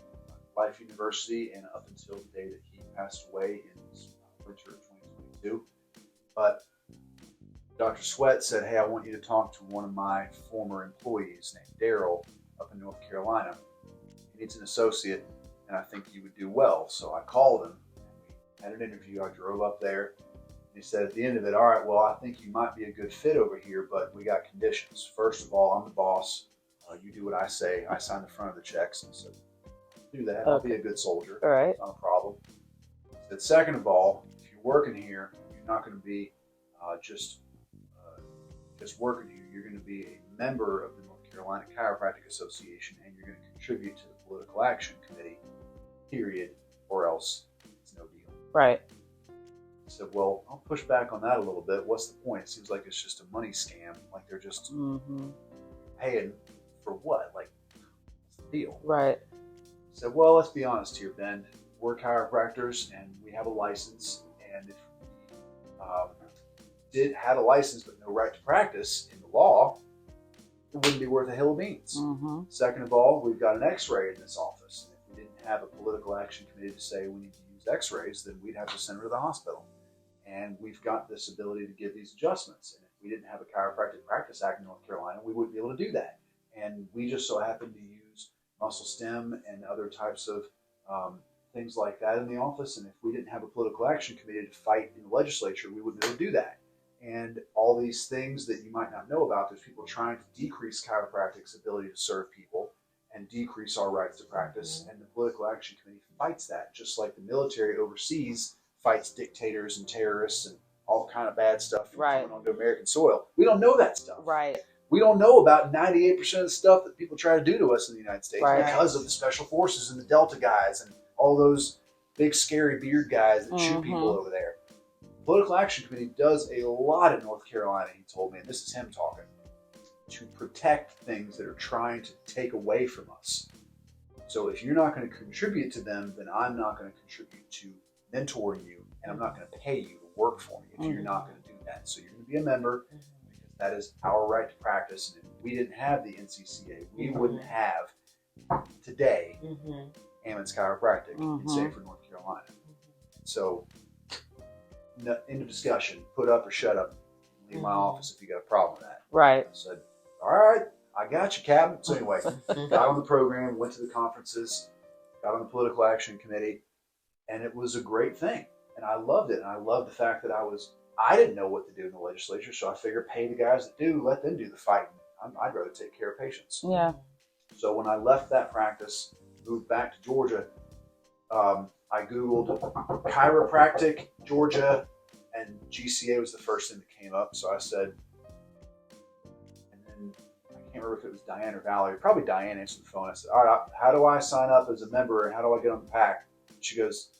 Life University and up until the day that he passed away in winter of 2022. But Dr. Sweat said, hey, I want you to talk to one of my former employees named Daryl up in North Carolina. He needs an associate, and I think you would do well. So I called him, and we had an interview. I drove up there, and he said at the end of it, all right, well, I think you might be a good fit over here, but we got conditions. First of all, I'm the boss. You do what I say. I sign the front of the checks. And so do that. I'll be a good soldier. All right. Not a problem. He said, second of all, if you're working here, you're not going to be just working here. You're going to be a member of the North Carolina Chiropractic Association, and you're going to contribute to the Political Action Committee, period, or else it's no deal. Right. I said, well, I'll push back on that a little bit. What's the point? It seems like it's just a money scam. Like they're just paying for what? Like, what's the deal? Right. I said, well, let's be honest here, Ben. We're chiropractors, and we have a license, and if we did have a license but no right to practice in the law, it wouldn't be worth a hill of beans. Mm-hmm. Second of all, we've got an x-ray in this office. If we didn't have a political action committee to say we need to use x-rays, then we'd have to send her to the hospital. And we've got this ability to give these adjustments. And if we didn't have a Chiropractic Practice Act in North Carolina, we wouldn't be able to do that. And we just so happen to use muscle stem and other types of things like that in the office. And if we didn't have a political action committee to fight in the legislature, we wouldn't be able to do that. And all these things that you might not know about, there's people trying to decrease chiropractic's ability to serve people and decrease our rights to practice. And the Political Action Committee fights that, just like the military overseas fights dictators and terrorists and all kind of bad stuff coming onto American soil. We don't know that stuff. Right. We don't know about 98% of the stuff that people try to do to us in the United States because of the special forces and the Delta guys and all those big scary beard guys that shoot people over there. Political Action Committee does a lot in North Carolina, he told me, and this is him talking, to protect things that are trying to take away from us. So if you're not going to contribute to them, then I'm not going to contribute to mentoring you, and I'm not going to pay you to work for me if you're not going to do that. So you're going to be a member because that is our right to practice. And if we didn't have the NCCA, we wouldn't have today Ammons Chiropractic in Sanford, North Carolina. So end of discussion. Put up or shut up. Leave my office if you got a problem with that. Right. I said, all right, I got you, Captain. So anyway, got on the program, went to the conferences, got on the Political Action Committee, and it was a great thing. And I loved it. And I loved the fact that I didn't know what to do in the legislature, so I figured pay the guys that do, let them do the fighting. I'd rather take care of patients. Yeah. So when I left that practice, moved back to Georgia, I Googled chiropractic, Georgia, and GCA was the first thing that came up. So I said, and then I can't remember if it was Diane or Valerie, probably Diane answered the phone. I said, all right, how do I sign up as a member and how do I get on the pack? She goes,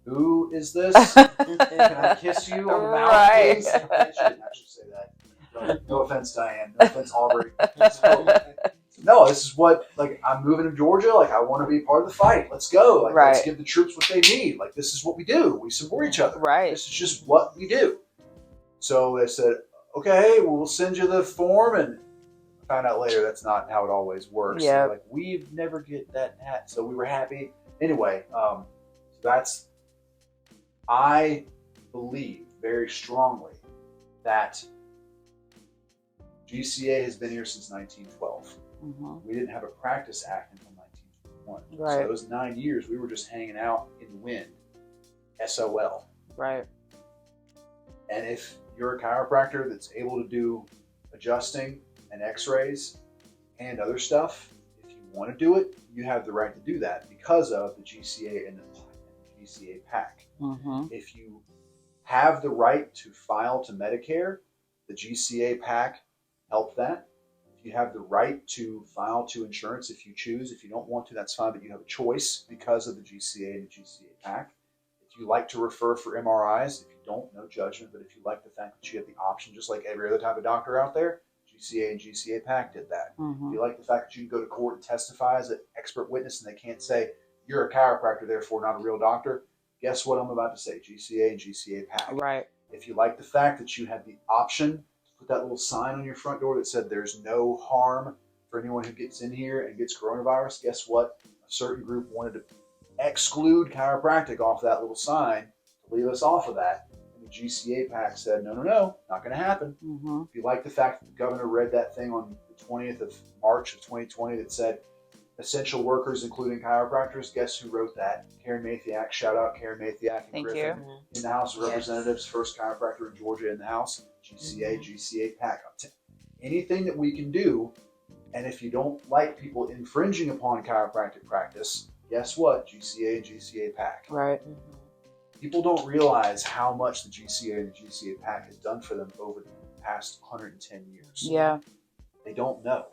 who is this? Can I kiss you on the mouth, please? She didn't actually say that. No offense, Diane. No offense, Aubrey. So, no, this is what, like, I'm moving to Georgia. Like, I want to be part of the fight. Let's go. Like, let's give the troops what they need. Like, this is what we do. We support each other. Right. This is just what we do. So they said, okay, well, we'll send you the form. And I found out later that's not how it always works. Yeah. So like, we never get that. So we were happy. Anyway, I believe very strongly that GCA has been here since 1912. We didn't have a practice act until 1921. Right. So those 9 years, we were just hanging out in the wind. SOL. Right. And if you're a chiropractor that's able to do adjusting and x-rays and other stuff, if you want to do it, you have the right to do that because of the GCA and the GCA PAC. If you have the right to file to Medicare, the GCA PAC help that. If you have the right to file to insurance if you choose, if you don't want to, that's fine, but you have a choice because of the GCA and the GCA PAC. If you like to refer for MRIs, if you don't, no judgment, but if you like the fact that you have the option, just like every other type of doctor out there, GCA and GCA PAC did that. If you like the fact that you can go to court and testify as an expert witness and they can't say, you're a chiropractor, therefore not a real doctor, guess what I'm about to say, GCA and GCA PAC. Right. If you like the fact that you had the option to put that little sign on your front door that said there's no harm for anyone who gets in here and gets coronavirus, guess what? A certain group wanted to exclude chiropractic off that little sign to leave us off of that. And the GCA PAC said, no, not going to happen. If you like the fact that the governor read that thing on the 20th of March of 2020 that said, essential workers, including chiropractors, guess who wrote that? Karen Mathiak. Shout out Karen Mathiak and Griffin in the House of Representatives, first chiropractor in Georgia in the House. GCA, GCA PAC. Anything that we can do, and if you don't like people infringing upon chiropractic practice, guess what? GCA and GCA PAC. Right. People don't realize how much the GCA and the GCA PAC has done for them over the past 110 years. Yeah. They don't know.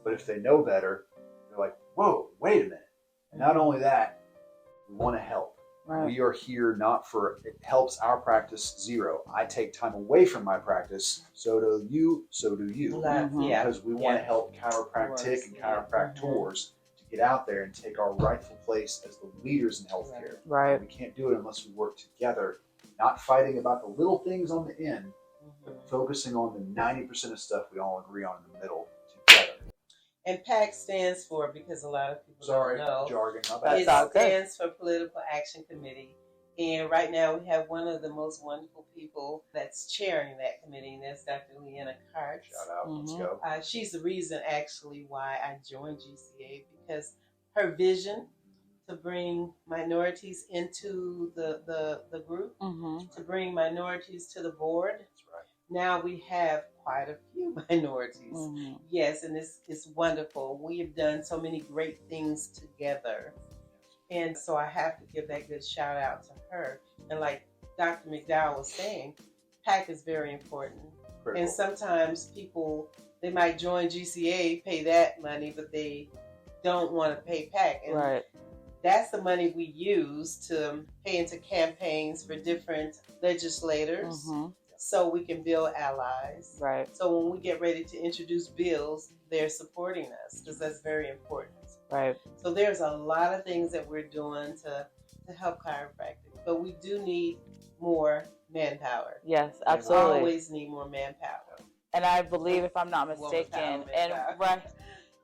But if they know better, they're like, whoa, wait a minute. And not only that, we want to help. Right. We are here not for, it helps our practice zero. I take time away from my practice, so do you. Because we want to help chiropractic and chiropractors to get out there and take our rightful place as the leaders in healthcare. Right. We can't do it unless we work together, not fighting about the little things on the end, but focusing on the 90% of stuff we all agree on in the middle together. And PAC stands for, because a lot of people don't know, jargon. It stands for Political Action Committee. And right now we have one of the most wonderful people that's chairing that committee, and that's Dr. Leanna Karts. Shout out, let's go. She's the reason actually why I joined GCA, because her vision to bring minorities into the group, to bring minorities to the board. That's right. Now we have quite a few minorities. Yes, and it's wonderful. We have done so many great things together. And so I have to give that good shout out to her. And like Dr. McDowell was saying, PAC is very important. Critical. And sometimes people, they might join GCA, pay that money, but they don't want to pay PAC. And that's the money we use to pay into campaigns for different legislators. So we can build allies. Right. So when we get ready to introduce bills, they're supporting us, because that's very important. Right. So there's a lot of things that we're doing to help chiropractic, but we do need more manpower. Yes, absolutely. We always need more manpower. And I believe, if I'm not mistaken,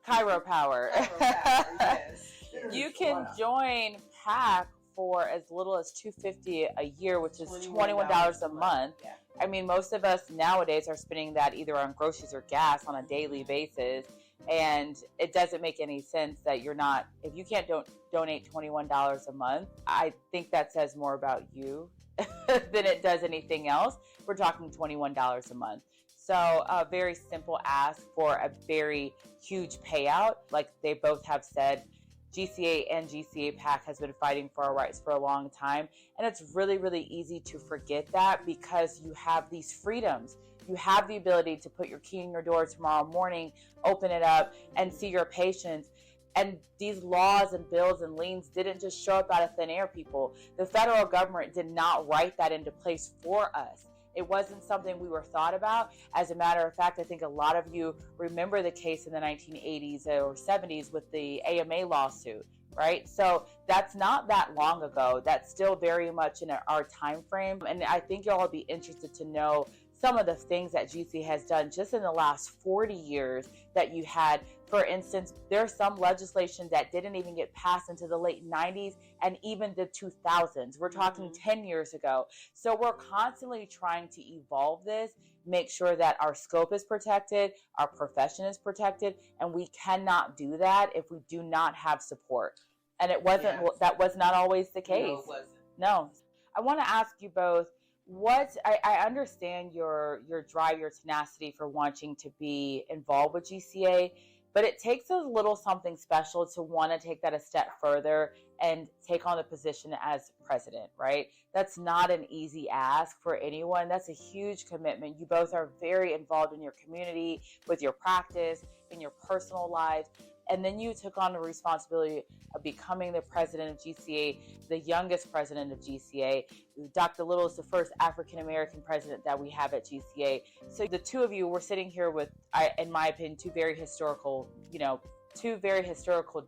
chiropower. Yes. You can join PAC for as little as $250 a year, which is $21 a month. Yeah. I mean, most of us nowadays are spending that either on groceries or gas on a daily basis, and it doesn't make any sense that you're not, if you can't donate $21 a month, I think that says more about you than it does anything else. We're talking $21 a month. So a very simple ask for a very huge payout. Like they both have said, GCA and GCA PAC has been fighting for our rights for a long time. And it's really, really easy to forget that, because you have these freedoms. You have the ability to put your key in your door tomorrow morning, open it up, and see your patients. And these laws and bills and liens didn't just show up out of thin air, people. The federal government did not write that into place for us. It wasn't something we were thought about. As a matter of fact, I think a lot of you remember the case in the 1980s or 70s with the AMA lawsuit, right? So that's not that long ago. That's still very much in our time frame. And I think y'all will be interested to know some of the things that GCA has done just in the last 40 years that you had. For instance, there's some legislation that didn't even get passed into the late 90s and even the 2000s. We're talking 10 years ago. So we're constantly trying to evolve this, make sure that our scope is protected, our profession is protected, and we cannot do that if we do not have support. And it wasn't, that was not always the case. No, it wasn't. No. I want to ask you both, I understand your drive, your tenacity for wanting to be involved with GCA, but it takes a little something special to want to take that a step further and take on the position as president, right? That's not an easy ask for anyone. That's a huge commitment. You both are very involved in your community, with your practice, in your personal lives. And then you took on the responsibility of becoming the president of GCA, the youngest president of GCA. Dr. Little is the first African-American president that we have at GCA. So the two of you were sitting here with, in my opinion, two very historical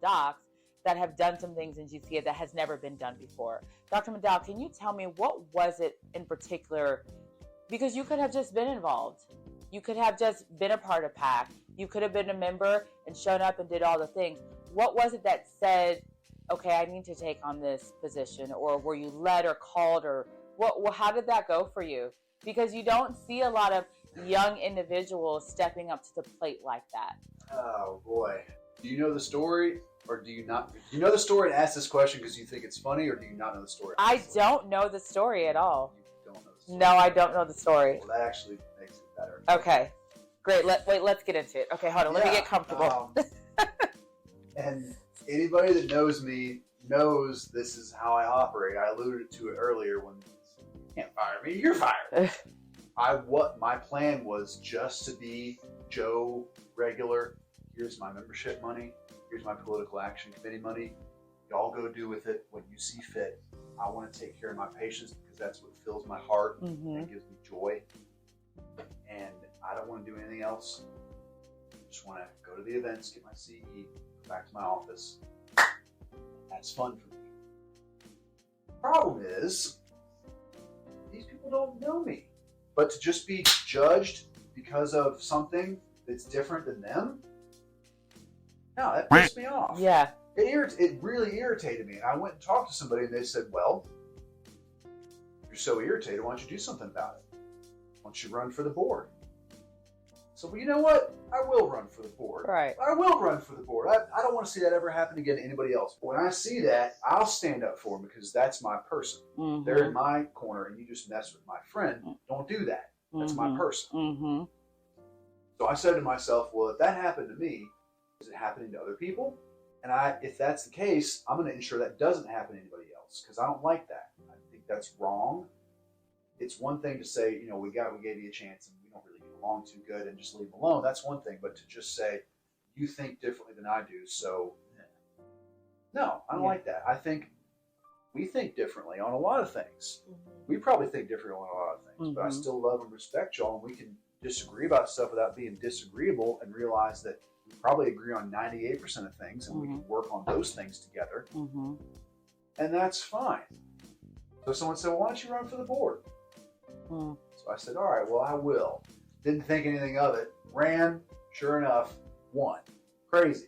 docs that have done some things in GCA that has never been done before. Dr. McDowell, can you tell me what was it in particular? Because you could have just been involved. You could have just been a part of PAC. You could have been a member and shown up and did all the things. What was it that said, okay, I need to take on this position? Or were you led or called? Or how did that go for you? Because you don't see a lot of young individuals stepping up to the plate like that. Oh, boy. Do you know the story or do you not? Do you know the story and ask this question because you think it's funny, or do you not know the story? I don't know the story at all. You don't know the story? No, I don't know the story. Well, that actually makes it better. Okay. Great. Let's get into it. Okay, hold on. Let me get comfortable. And anybody that knows me knows this is how I operate. I alluded to it earlier when you can't fire me, you're fired. My plan was just to be Joe regular. Here's my membership money. Here's my political action committee money. Y'all go do with it what you see fit. I want to take care of my patients because that's what fills my heart and gives me joy. And I don't want to do anything else. I just want to go to the events, get my CE, go back to my office. That's fun for me. Problem is, these people don't know me. But to just be judged because of something that's different than them, no, that pissed me off. Yeah. It really irritated me. And I went and talked to somebody and they said, well, you're so irritated, why don't you do something about it? Why don't you run for the board? So, well, you know what? I will run for the board. Right. I will run for the board. I don't want to see that ever happen again to anybody else. When I see that, I'll stand up for them because that's my person. They're in my corner and you just mess with my friend. Don't do that. That's my person. So I said to myself, well, if that happened to me, is it happening to other people? And if that's the case, I'm going to ensure that doesn't happen to anybody else because I don't like that. I think that's wrong. It's one thing to say, you know, we gave you a chance and we don't really get along too good and just leave them alone. That's one thing. But to just say, you think differently than I do, so no, I don't like that. I think we think differently on a lot of things. We probably think differently on a lot of things, but I still love and respect y'all, and we can disagree about stuff without being disagreeable and realize that we probably agree on 98% of things and we can work on those things together. And that's fine. So someone said, well, why don't you run for the board? So I said, all right, well, I will. Didn't think anything of it. Ran, sure enough, won. Crazy.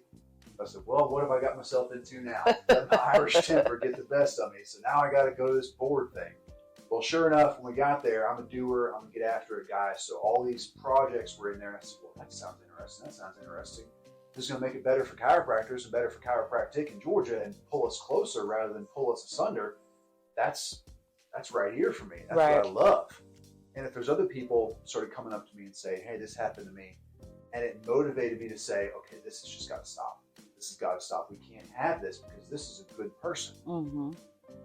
I said, well, what have I got myself into now? Let my Irish temper get the best of me. So now I got to go to this board thing. Well, sure enough, when we got there, I'm a doer. I'm going to get after it, guys. So all these projects were in there. And I said, well, that sounds interesting. That sounds interesting. This is going to make it better for chiropractors and better for chiropractic in Georgia and pull us closer rather than pull us asunder. That's right here for me. That's what I love. And if there's other people sort of coming up to me and saying, hey, this happened to me, and it motivated me to say, okay, this has just got to stop. This has got to stop. We can't have this because this is a good person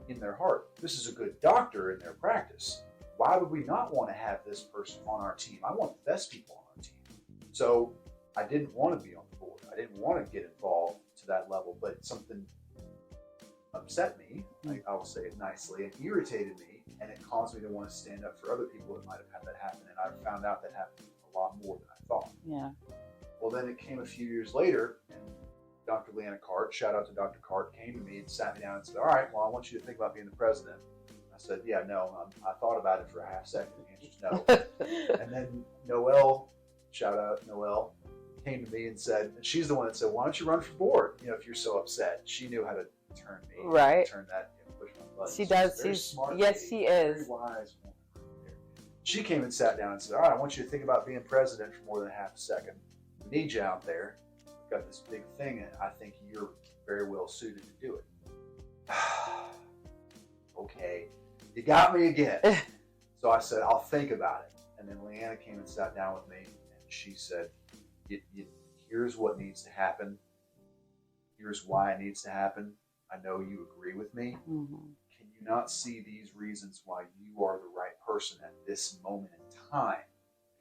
in their heart. This is a good doctor in their practice. Why would we not want to have this person on our team? I want the best people on our team. So I didn't want to be on the board. I didn't want to get involved to that level, but something upset me, I will say it nicely, and irritated me and it caused me to want to stand up for other people that might have had that happen. And I found out that happened a lot more than I thought. Yeah. Well, then it came a few years later, and Dr. Leanna Cart, shout out to Dr. Cart, came to me and sat me down and said, all right, well, I want you to think about being the president. I said, yeah, no. I thought about it for a half second. The answer's no. And then Noelle, shout out Noelle, came to me and said, and she's the one that said, why don't you run for board? If you're so upset. She knew how to turn me, right? Turn that, push my buttons. She does. She's smart. Yes, she is. Very wise woman. She came and sat down and said, all right, I want you to think about being president for more than half a second. We need you out there. We've got this big thing, and I think you're very well suited to do it. Okay, you got me again. So I said, I'll think about it. And then Leanna came and sat down with me, and she said, here's what needs to happen. Here's why it needs to happen. I know you agree with me. Mm-hmm. Can you not see these reasons why you are the right person at this moment in time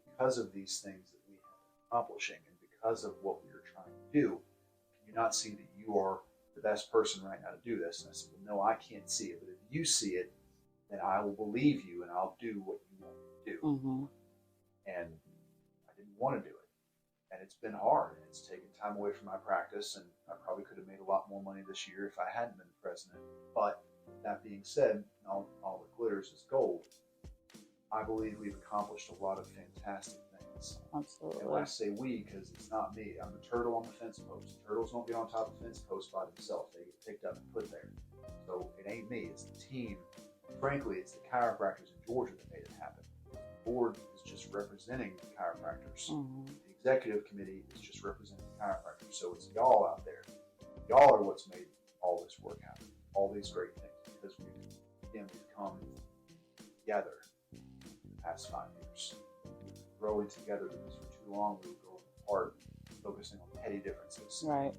because of these things that we have been accomplishing and because of what we are trying to do? Can you not see that you are the best person right now to do this? And I said, well, no, I can't see it. But if you see it, then I will believe you and I'll do what you want me to do. Mm-hmm. And I didn't want to do it. And it's been hard, and it's taken time away from my practice, and I probably could have made a lot more money this year if I hadn't been the president. But that being said, all that glitters is gold. I believe we've accomplished a lot of fantastic things. Absolutely. And when I say we, because it's not me. I'm the turtle on the fence post. Turtles don't get on top of the fence post by themselves. They get picked up and put there. So it ain't me. It's the team. Frankly, it's the chiropractors in Georgia that made it happen. The board is just representing the chiropractors. Mm-hmm. The executive committee is just representing the chiropractors. So it's y'all out there. Y'all are what's made all this work happen. All these great things. Because we've come together in the past 5 years. We've been growing together because for too long we were growing apart, focusing on petty differences. Right.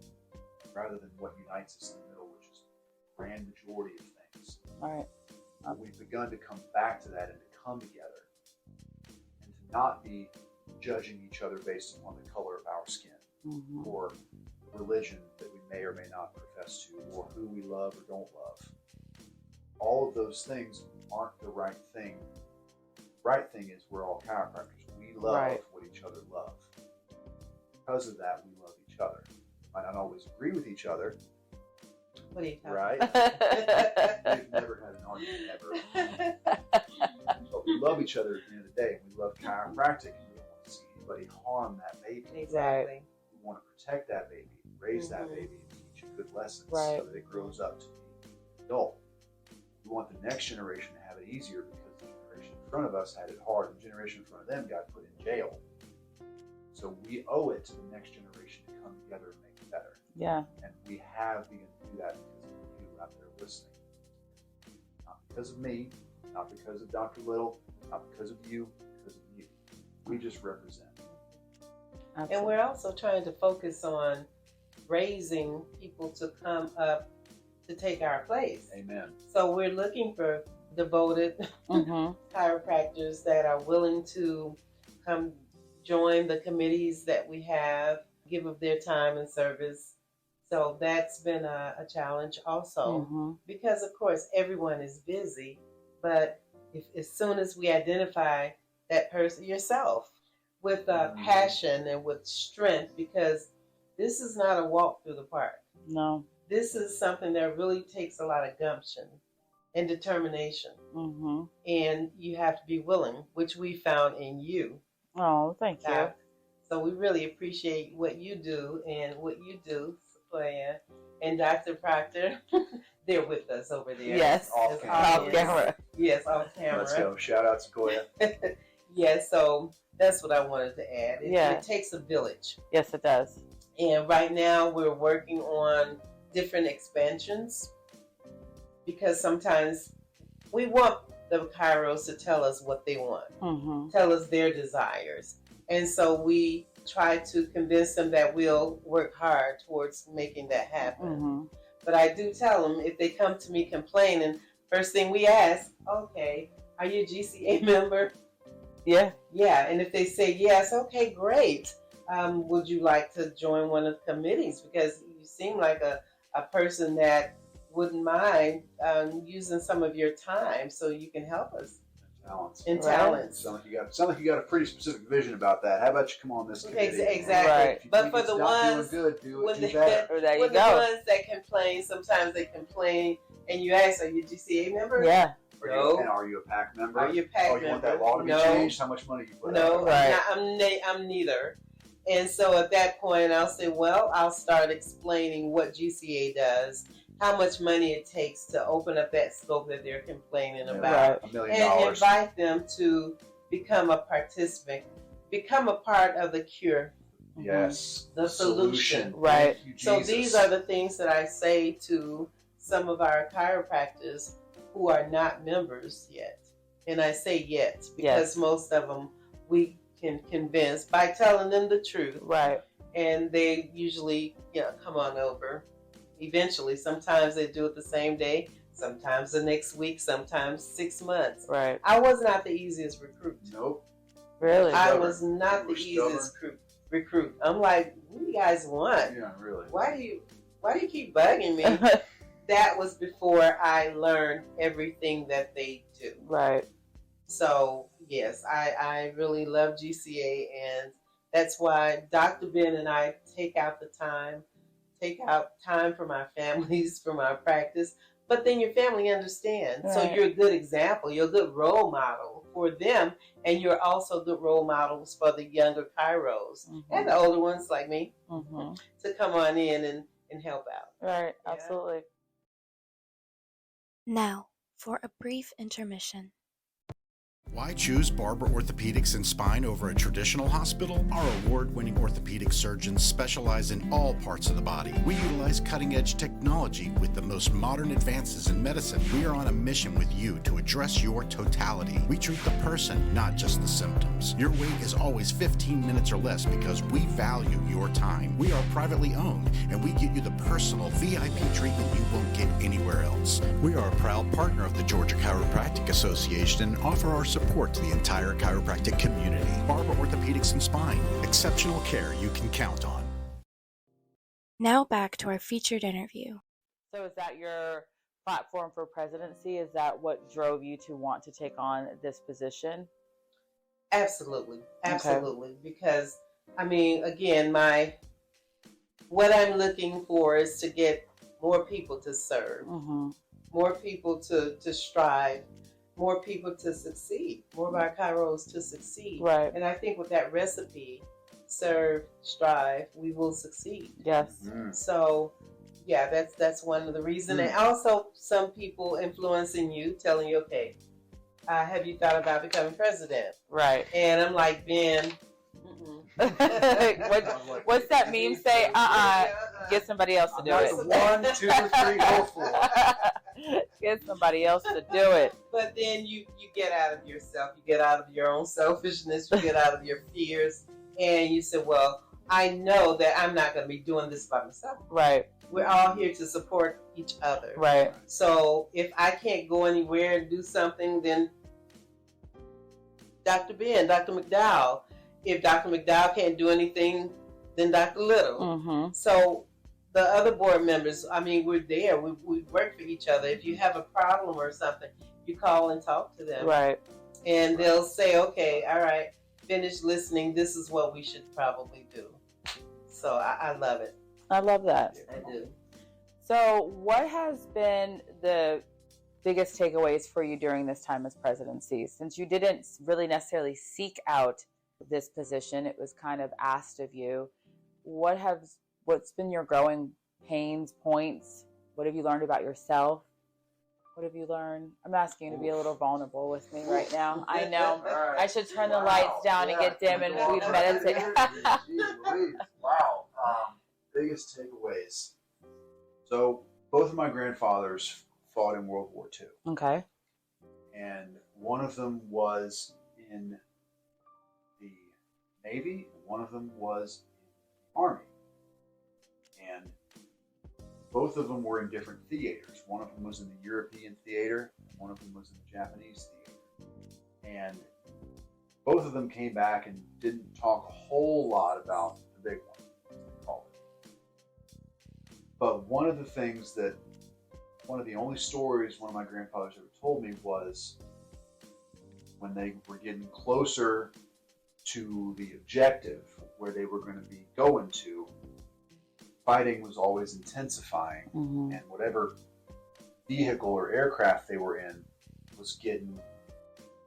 Rather than what unites us in the middle, which is the grand majority of things. Right. We've begun to come back to that and to come together and to not be judging each other based upon the color of our skin, Mm-hmm. or religion that we may or may not profess to, or who we love or don't love. All of those things aren't the right thing. The right thing is we're all chiropractors. We love what each other love. Because of that, we love each other. Might not always agree with each other. What are you talking right? We've never had an argument ever. But we love each other at the end of the day. We love chiropractic, and we don't want to see anybody harm that baby. Exactly. We want to protect that baby, raise that baby, and teach it good lessons Right. so that it grows up to be an adult. We want the next generation to have it easier because the generation in front of us had it hard. The generation in front of them got put in jail. So we owe it to the next generation to come together and make it better. Yeah. And we have begun to do that because of you out there listening. Not because of me, not because of Dr. Little, not because of you, because of you. We just represent. Absolutely. And we're also trying to focus on raising people to come up to take our place. Amen. So we're looking for devoted Mm-hmm. chiropractors that are willing to come join the committees that we have, give of their time and service. So that's been a challenge also, Mm-hmm. because of course everyone is busy, but if as soon as we identify that person, yourself, with passion and with strength, because this is not a walk through the park. No. This is something that really takes a lot of gumption and determination. Mm-hmm. And you have to be willing, which we found in you. Oh, thank you. So we really appreciate what you do and what you do, Sequoia. And Dr. Proctor, they're with us over there. Yes, Off camera. Yes, off camera. Let's go. Shout out Sequoia. Yes, so that's what I wanted to add. Yeah. It takes a village. Yes, it does. And right now we're working on different expansions because sometimes we want the chiros to tell us what they want, Mm-hmm. tell us their desires. And so we try to convince them that we'll work hard towards making that happen. Mm-hmm. But I do tell them, if they come to me complaining, first thing we ask, okay, are you a GCA member? Yeah. Yeah, and if they say yes, okay, great. Would you like to join one of the committees? Because you seem like a person that wouldn't mind using some of your time so you can help us. Talents. In talents. Sound like you got a pretty specific vision about that. How about you come on this committee? Exactly. Right. But for the ones doing good, do when better. There you when the go. ones that complain, sometimes they complain, and you ask, "Are you a GCA member?" Yeah. No. And are you a PAC member? Are you a PAC you want that member? law to be No. changed? How much money you put No, out? Right. I'm neither. And so at that point, I'll say, well, I'll start explaining what GCA does, how much money it takes to open up that scope that they're complaining about, $1 million. and invite them to become a participant, become a part of the cure. Yes. The solution. Right. Thank you, So Jesus. these are the things that I say to some of our chiropractors who are not members yet. And I say yet because most of them we can convince by telling them the truth. Right. And they usually, come on over. Eventually, sometimes they do it the same day, sometimes the next week, sometimes 6 months. Right. I was not the easiest recruit. Nope. Really? I was not the easiest recruit. I'm like, what do you guys want? Yeah, really. Why do you keep bugging me? That was before I learned everything that they do. Right. So yes, I really love GCA, and that's why Dr. Ben and I take out time from our families, from our practice. But then your family understands. Right. So you're a good example. You're a good role model for them, and you're also good role models for the younger chiros and the older ones like me to come on in and help out. Right. Absolutely. Now, for a brief intermission. Why choose Barber Orthopedics and Spine over a traditional hospital? Our award-winning orthopedic surgeons specialize in all parts of the body. We utilize cutting-edge technology with the most modern advances in medicine. We are on a mission with you to address your totality. We treat the person, not just the symptoms. Your wait is always 15 minutes or less because we value your time. We are privately owned, and we get you the personal VIP treatment you won't get anywhere else. We are a proud partner of the Georgia Chiropractic Association and offer our support to the entire chiropractic community. Barber Orthopedics and Spine. Exceptional care you can count on. Now back to our featured interview. So is that your platform for presidency? Is that what drove you to want to take on this position? Absolutely. Because again, what I'm looking for is to get more people to serve, more people to strive, more people to succeed, more of our chiros to succeed. Right. And I think with that recipe, serve, strive, we will succeed. Yes. So, that's one of the reasons. And also some people influencing you, telling you, okay, have you thought about becoming president? Right. And I'm like, Ben, what's that meme say? Get somebody else to do it. 1, 2, 3, go for it. Get somebody else to do it. But then you get out of yourself. You get out of your own selfishness. You get out of your fears. And you say, well, I know that I'm not going to be doing this by myself. Right. We're all here to support each other. Right. So if I can't go anywhere and do something, then Dr. Ben, Dr. McDowell. If Dr. McDowell can't do anything, then Dr. Little. So the other board members, we're there. We work for each other. If you have a problem or something, you call and talk to them. Right. And they'll say, okay, all right, finish listening. This is what we should probably do. So I love it. I love that. I do. So what has been the biggest takeaways for you during this time as presidency? Since you didn't really necessarily seek out this position, it was kind of asked of you. What's been your growing pains, points? What have you learned about yourself? What have you learned? I'm asking you to be a little vulnerable with me right now. I know. I should turn the lights down and get dim and we meditate. Wow. Biggest takeaways. So both of my grandfathers fought in World War II. Okay. And one of them was in the Navy, and one of them was in the Army. And both of them were in different theaters. One of them was in the European theater, and one of them was in the Japanese theater. And both of them came back and didn't talk a whole lot about the big one, as they called it. But one of the things that one of the only stories one of my grandfathers ever told me was when they were getting closer to the objective where they were going to be going to, fighting was always intensifying, and whatever vehicle or aircraft they were in was getting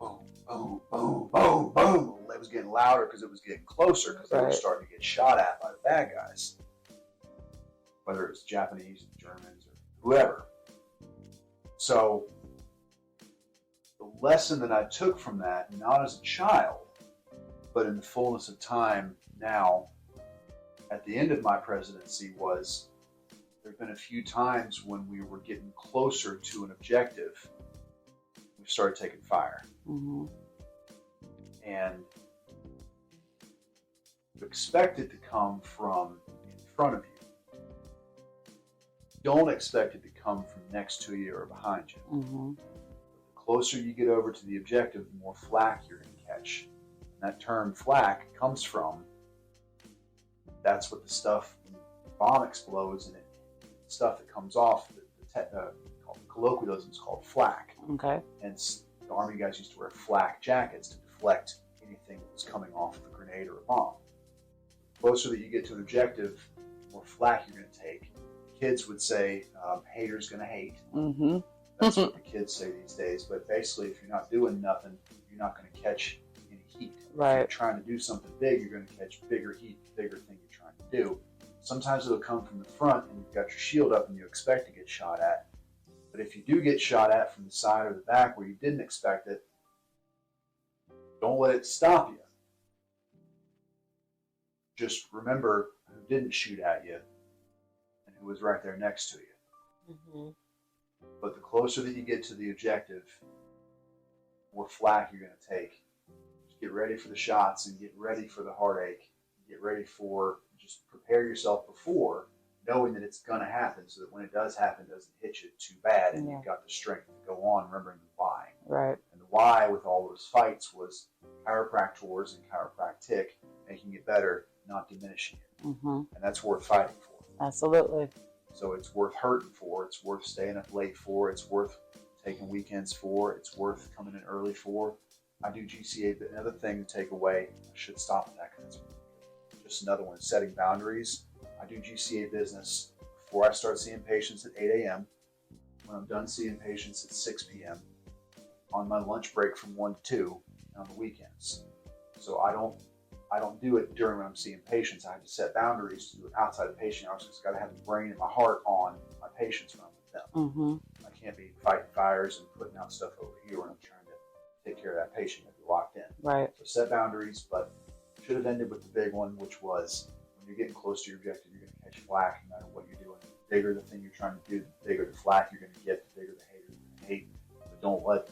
boom, boom, boom, boom, boom. It was getting louder because it was getting closer because they were starting to get shot at by the bad guys, whether it was Japanese, Germans, or whoever. So the lesson that I took from that, not as a child, but in the fullness of time now, at the end of my presidency, was there have been a few times when we were getting closer to an objective, we started taking fire. And you expect it to come from in front of you. Don't expect it to come from next to you or behind you. The closer you get over to the objective, the more flak you're going to catch. And that term flak comes from, that's what the stuff, when the bomb explodes and the stuff that comes off, the colloquialism is called flak. And the Army guys used to wear flak jackets to deflect anything that was coming off of a grenade or a bomb. The closer that you get to an objective, the more flak you're going to take. Kids would say, haters going to hate. That's what the kids say these days. But basically, if you're not doing nothing, you're not going to catch any heat. If you're trying to do something big, you're going to catch bigger heat, the bigger thing you're trying to do. Sometimes it'll come from the front and you've got your shield up and you expect to get shot at. But if you do get shot at from the side or the back where you didn't expect it, don't let it stop you. Just remember who didn't shoot at you and who was right there next to you. But the closer that you get to the objective, the more flak you're going to take. Just get ready for the shots and get ready for the heartache. Get ready for, just prepare yourself before, knowing that it's going to happen so that when it does happen, it doesn't hit you too bad and you've got the strength to go on, remembering the why. And the why with all those fights was chiropractors and chiropractic, making it better, not diminishing it. And that's worth fighting for. Absolutely. So it's worth hurting for, it's worth staying up late for, it's worth taking weekends for, it's worth coming in early for. I do GCA, but another thing to take away, I should stop at that because that's just another one, setting boundaries. I do GCA business before I start seeing patients at 8 a.m., when I'm done seeing patients at 6 p.m., on my lunch break from 1 to 2, and on the weekends. So I don't do it during when I'm seeing patients. I have to set boundaries to do it outside of patient hours because I've got to have the brain and my heart on my patients when I'm with them. I can't be fighting fires and putting out stuff over here when I'm trying to take care of that patient and be locked in. So set boundaries, but should have ended with the big one, which was when you're getting close to your objective, you're going to catch flak no matter what you're doing. The bigger the thing you're trying to do, the bigger the flak you're going to get, the bigger the haters you're going to hate. But don't let,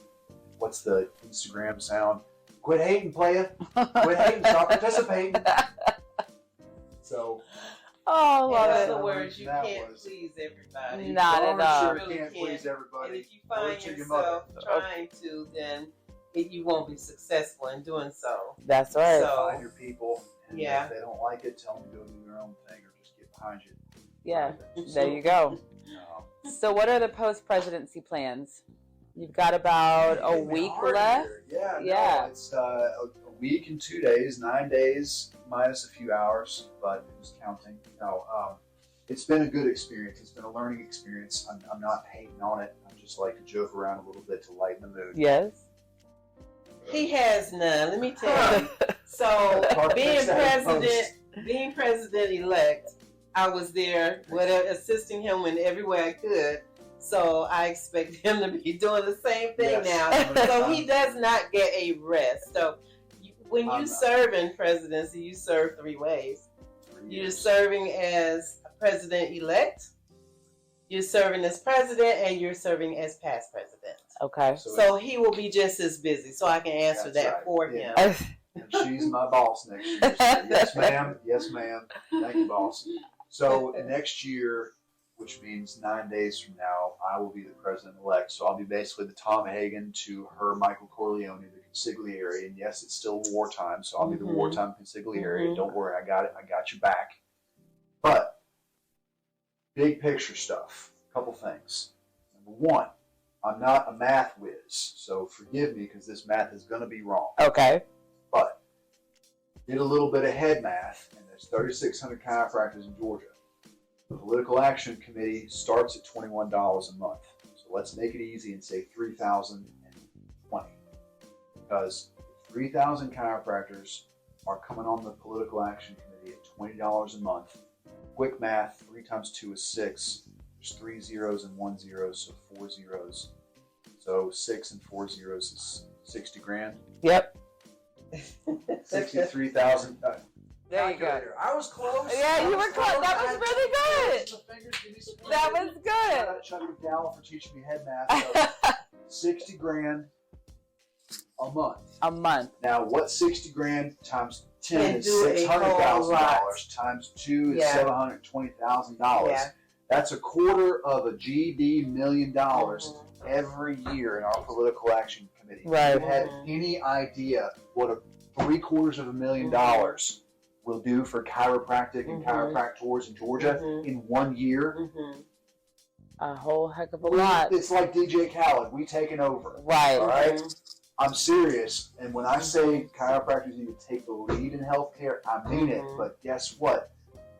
what's the Instagram sound? Quit hating, playa. Quit hating. Stop participating. So. Oh, I love in it. other words, you can't please everybody. Not at all. You really can't please everybody. And if you find yourself trying to, then you won't be successful in doing so. That's right. So, find your people. And if they don't like it, tell them to go do their own thing or just get behind you. Yeah, there you go. So what are the post-presidency plans? You've got about a week left. Yeah. No, it's a week and 2 days, 9 days minus a few hours, but who's counting? No, it's been a good experience. It's been a learning experience. I'm not hating on it. I just like to joke around a little bit to lighten the mood. Yes. He has none. Let me tell you. So being president-elect, I was there, assisting him in every way I could. So I expect him to be doing the same thing now. So he does not get a rest. So when you serve in presidency, you serve 3 ways. You're serving as president-elect, you're serving as president, and you're serving as past president. Okay. So he will be just as busy. So I can answer that for him. And she's my boss next year. So yes, ma'am. Yes, ma'am. Thank you, boss. So next year, which means 9 days from now, I will be the president-elect. So I'll be basically the Tom Hagen to her Michael Corleone, the consigliere. And yes, it's still wartime, so I'll be the wartime consigliere. Don't worry, I got it. I got you back. But big picture stuff, a couple things. one, I'm not a math whiz, so forgive me because this math is going to be wrong. Okay. But did a little bit of head math, and there's 3,600 chiropractors in Georgia. The Political Action Committee starts at $21 a month. So let's make it easy and say 3,020. Because 3,000 chiropractors are coming on the Political Action Committee at $20 a month. Quick math, 3 times 2 is 6. There's 3 zeros and 1 zero, so 4 zeros. So 6 and 4 zeros is 60 grand. Yep. 63,000. There you go. I was close. Yeah, you were close. That was really good. That was good. Shout out Chuck McDowell for teaching me head math. So 60 grand a month. A month. Now, what 60 grand times 10 is do a $600,000 whole times 2 is $720,000. Yeah. That's a quarter of a GD $1 million every year in our Political Action Committee. Right. If you had any idea what a $750,000 will do for chiropractic and chiropractors in Georgia in 1 year? A whole heck of a lot. It's like DJ Khaled. We taking over. Right. All right? I'm serious. And when I say chiropractors need to take the lead in healthcare, I mean it. But guess what?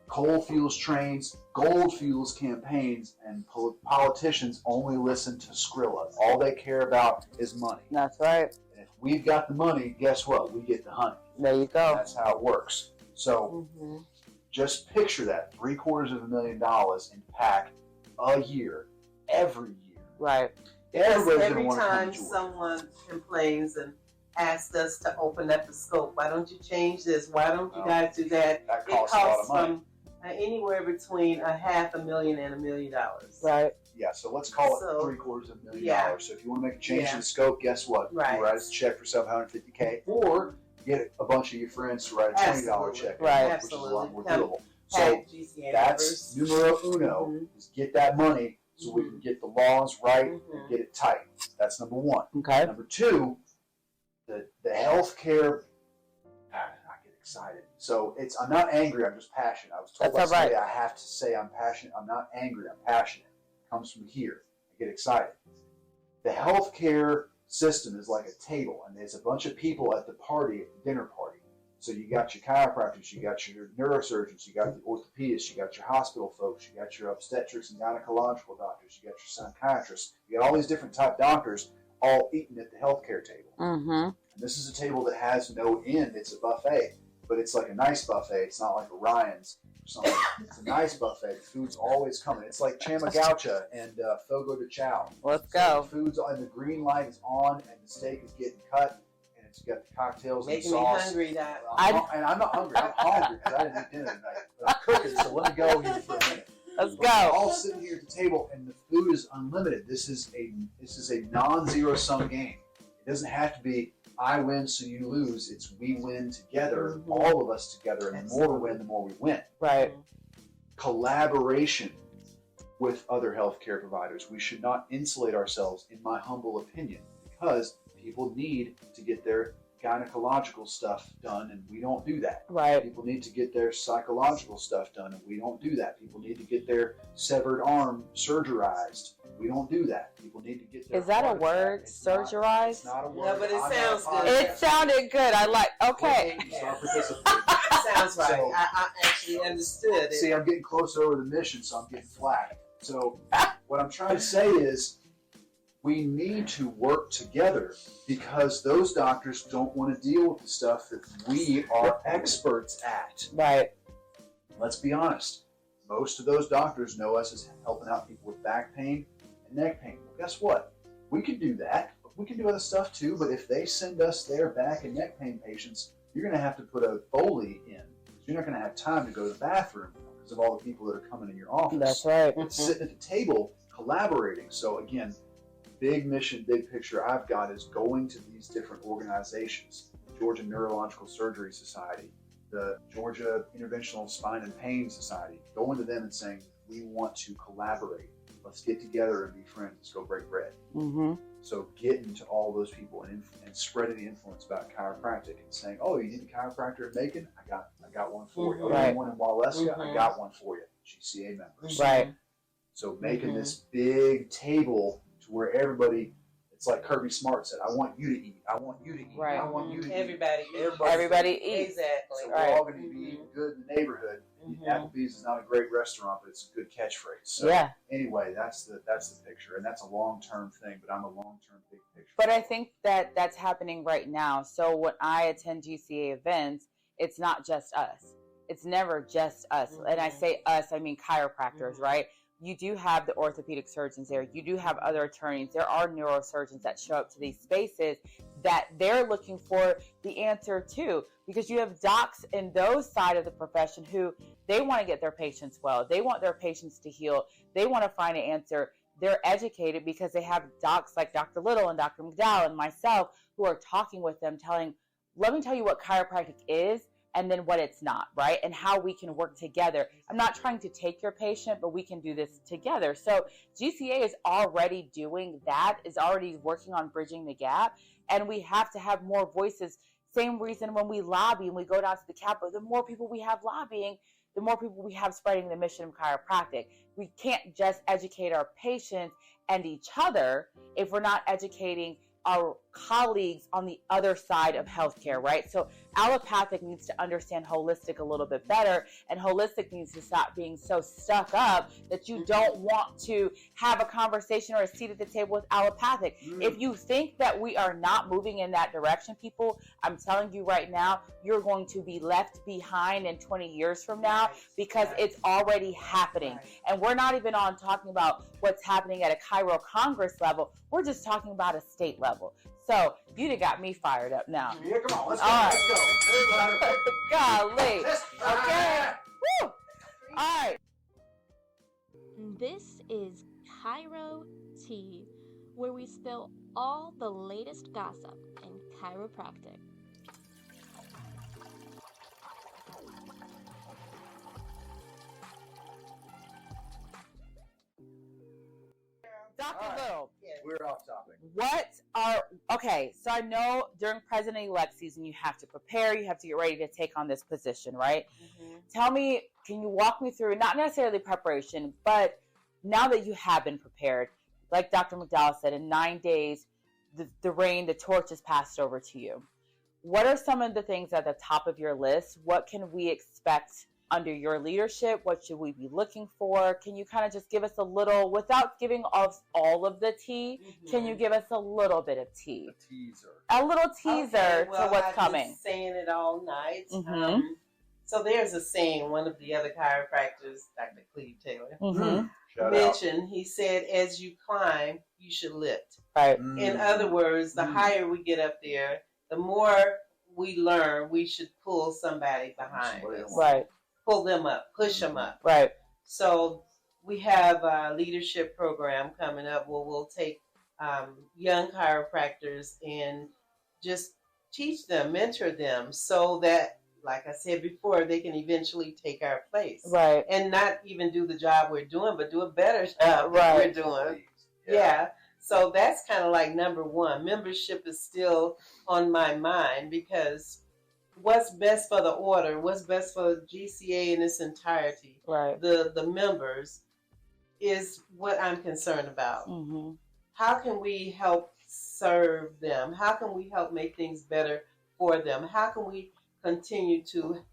Coal fuels trains, gold fuels campaigns, and politicians only listen to Skrilla. All they care about is money. That's right. And if we've got the money, guess what? We get the honey. There you go. That's how it works. So just picture that, $750,000 in PAC a year, every year. Right. Everybody's Every gonna want to come time to Georgia. someone complains and asks us to open up the scope, why don't you change this? Why don't you guys do that? That It costs a lot of costs money. from anywhere between $500,000 and $1 million. Right. Yeah, so let's call it So, $750,000. yeah. So if you want to make a change Yeah. in the scope, guess what? Right. You write us a check for $750K, or get a bunch of your friends to write a $20 Absolutely. check, Right. which is a lot more Absolutely. doable. So GCA that's members. numero uno, is get that money so we can get the laws right and get it tight. That's number one. Okay. Number two, the healthcare. I get excited. So I'm not angry. I'm just passionate. I was told That's by all right. somebody I have to say I'm passionate. I'm not angry. I'm passionate. It comes from here. I get excited. The healthcare system is like a table, and there's a bunch of people at the party, at the dinner party. So you got your chiropractors, you got your neurosurgeons, you got the orthopedists, you got your hospital folks, you got your obstetrics and gynecological doctors, you got your psychiatrists, you got all these different type doctors all eating at the healthcare table. And this is a table that has no end. It's a buffet, but it's like a nice buffet. It's not like Orion's or something. It's a nice buffet. The food's always coming. It's like Chamagaucha and Fogo de Chao. Let's So go. the food's and the green light is on, and the steak is getting cut. It's got the cocktails and Making me sauce. hungry, Doc. And I'm not hungry. I'm hungry because I didn't eat dinner tonight. But I'm cooking, so let me go here for a minute. Let's We're go. all sitting here at the table, and the food is unlimited. This is a non-zero sum game. It doesn't have to be I win so you lose. It's we win together, all of us together, and the more we win, the more we win. Right. Collaboration with other healthcare providers. We should not insulate ourselves, in my humble opinion, because people need to get their gynecological stuff done, and we don't do that. Right. People need to get their psychological stuff done, and we don't do that. People need to get their severed arm surgerized. We don't do that. People need to get their Is that a heart word? attack. It's Surgerized? not a word. No, but it I'm sounds not a good. It sounded good. I like. Okay. Sounds right. So- I actually understood it. See, I'm getting closer over the mission, so I'm getting flack. So what I'm trying to say is we need to work together because those doctors don't want to deal with the stuff that we are experts at. Right. Let's be honest. Most of those doctors know us as helping out people with back pain and neck pain. Well, guess what? We can do that. We can do other stuff too, but if they send us their back and neck pain patients, you're going to have to put a Foley in. You're not going to have time to go to the bathroom because of all the people that are coming in your office. That's right. Sitting at the table, collaborating. So again, big mission, big picture I've got is going to these different organizations. The Georgia Neurological Surgery Society, the Georgia Interventional Spine and Pain Society, going to them and saying, we want to collaborate. Let's get together and be friends. Let's go break bread. So getting to all those people and spreading the influence about chiropractic and saying, oh, you need a chiropractor in Macon? I got one for you. Oh, you need one in Waleska? I got one for you. GCA members. Right. So making this big table to where everybody, it's like Kirby Smart said, I want you to eat. I want you to eat. Right. I want you to Everybody eat. Everybody eats. Exactly. So we're all going to be eating good in the neighborhood. Applebee's is not a great restaurant, but it's a good catchphrase. So anyway, that's the picture, and that's a long-term thing, but I'm a long-term big picture. But I think that that's happening right now. So when I attend GCA events, it's not just us. It's never just us. And I say us, I mean chiropractors, right? You do have the orthopedic surgeons there. You do have other attorneys. There are neurosurgeons that show up to these spaces that they're looking for the answer to, because you have docs in those side of the profession who they want to get their patients well. They want their patients to heal. They want to find an answer. They're educated because they have docs like Dr. Little and Dr. McDowell and myself who are talking with them, let me tell you what chiropractic is, and then what it's not, right? And how we can work together. I'm not trying to take your patient, but we can do this together. So GCA is already doing that, is already working on bridging the gap. And we have to have more voices. Same reason when we lobby and we go down to the Capitol, the more people we have lobbying, the more people we have spreading the mission of chiropractic. We can't just educate our patients and each other if we're not educating our colleagues on the other side of healthcare, right? So allopathic needs to understand holistic a little bit better, and holistic needs to stop being so stuck up that you don't want to have a conversation or a seat at the table with allopathic. If you think that we are not moving in that direction, people, I'm telling you right now, you're going to be left behind in 20 years from now, because it's already happening. And we're not even on talking about what's happening at a Chiro Congress level. We're just talking about a state level. So you done got me fired up now. Yeah, come on, let's go. Let's go. Golly. Okay. Woo. All right. This is Chiro Tea, where we spill all the latest gossip in chiropractic. Dr. Little, We're off topic. okay, so I know during president-elect season you have to prepare, you have to get ready to take on this position, right? Tell me, can you walk me through, not necessarily preparation, but now that you have been prepared, like Dr. McDowell said, in 9 days, the torch is passed over to you. What are some of the things at the top of your list? What can we expect under your leadership? What should we be looking for? Can you kind of just give us a little, without giving us all of the tea, can you give us a little bit of tea? A little teaser to what's coming. I've been saying it all night. So there's a saying, one of the other chiropractors, Dr. Cleve Taylor, mentioned, he said, as you climb, you should lift. Right. In other words, the higher we get up there, the more we learn, we should pull somebody behind us. Right. Pull them up, push them up. Right. So we have a leadership program coming up where we'll take young chiropractors and just teach them, mentor them, so that, like I said before, they can eventually take our place. Right. And not even do the job we're doing, but do a better job than we're doing. Yeah. So that's kind of like number one. Membership is still on my mind, because what's best for the order, what's best for GCA in its entirety, the members, is what I'm concerned about. How can we help serve them? How can we help make things better for them? How can we continue to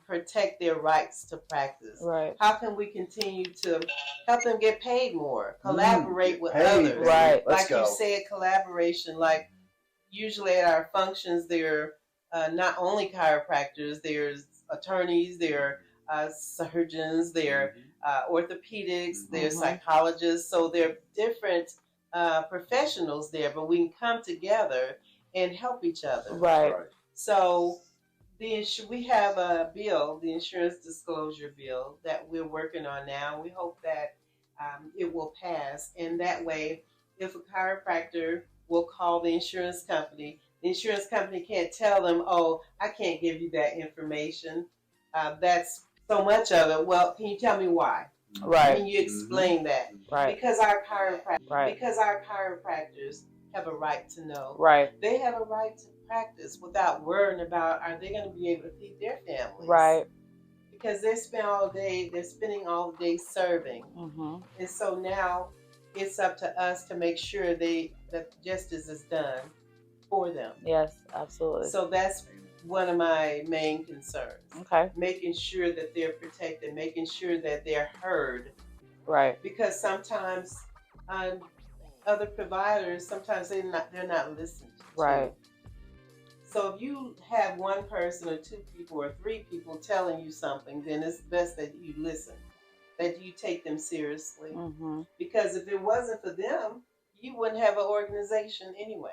protect their rights to practice? Right. How can we continue to help them get paid more? Collaborate with others. Right. Like you said, collaboration. Like usually at our functions, there are not only chiropractors, there's attorneys, there are surgeons, there are orthopedics, there are psychologists. So there are different professionals there, but we can come together and help each other. Right. So we have a bill, the insurance disclosure bill, that we're working on now. We hope that it will pass. And that way, if a chiropractor will call the insurance company can't tell them, oh, I can't give you that information. That's so much of it. Well, can you tell me why? Right. Can you explain that? Right. Because our chiropractors have a right to know. Right. They have a right to practice without worrying about, are they going to be able to feed their families? Right. because they're spending all day serving. And so now it's up to us to make sure that justice is done for them. Yes, absolutely. So that's one of my main concerns. Okay. Making sure that they're protected, making sure that they're heard. Right. Because sometimes other providers, sometimes they're not listened to. Right. So if you have one person or two people or three people telling you something, then it's best that you listen, that you take them seriously. Because if it wasn't for them, you wouldn't have an organization anyway.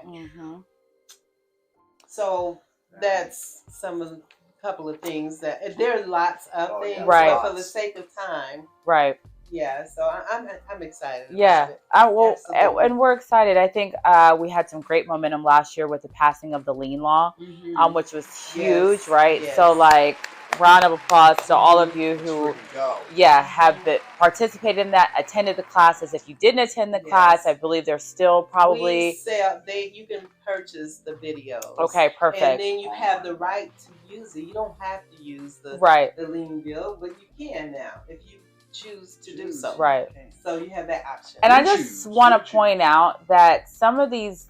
So that's a couple of things that there are lots of things, right. but for the sake of time, right. Yeah, so I'm excited. Yeah, about it. and we're excited. I think we had some great momentum last year with the passing of the lien law, which was huge, Yes, right? yes. So, like, round of applause to all of you who, have participated in that, attended the classes. If you didn't attend the class, I believe there's still probably you can purchase the videos. Okay, perfect. And then you have the right to use it. You don't have to use the lien bill, but you can now if you choose to do so. Right. So you have that option. And I just want to point out that some of these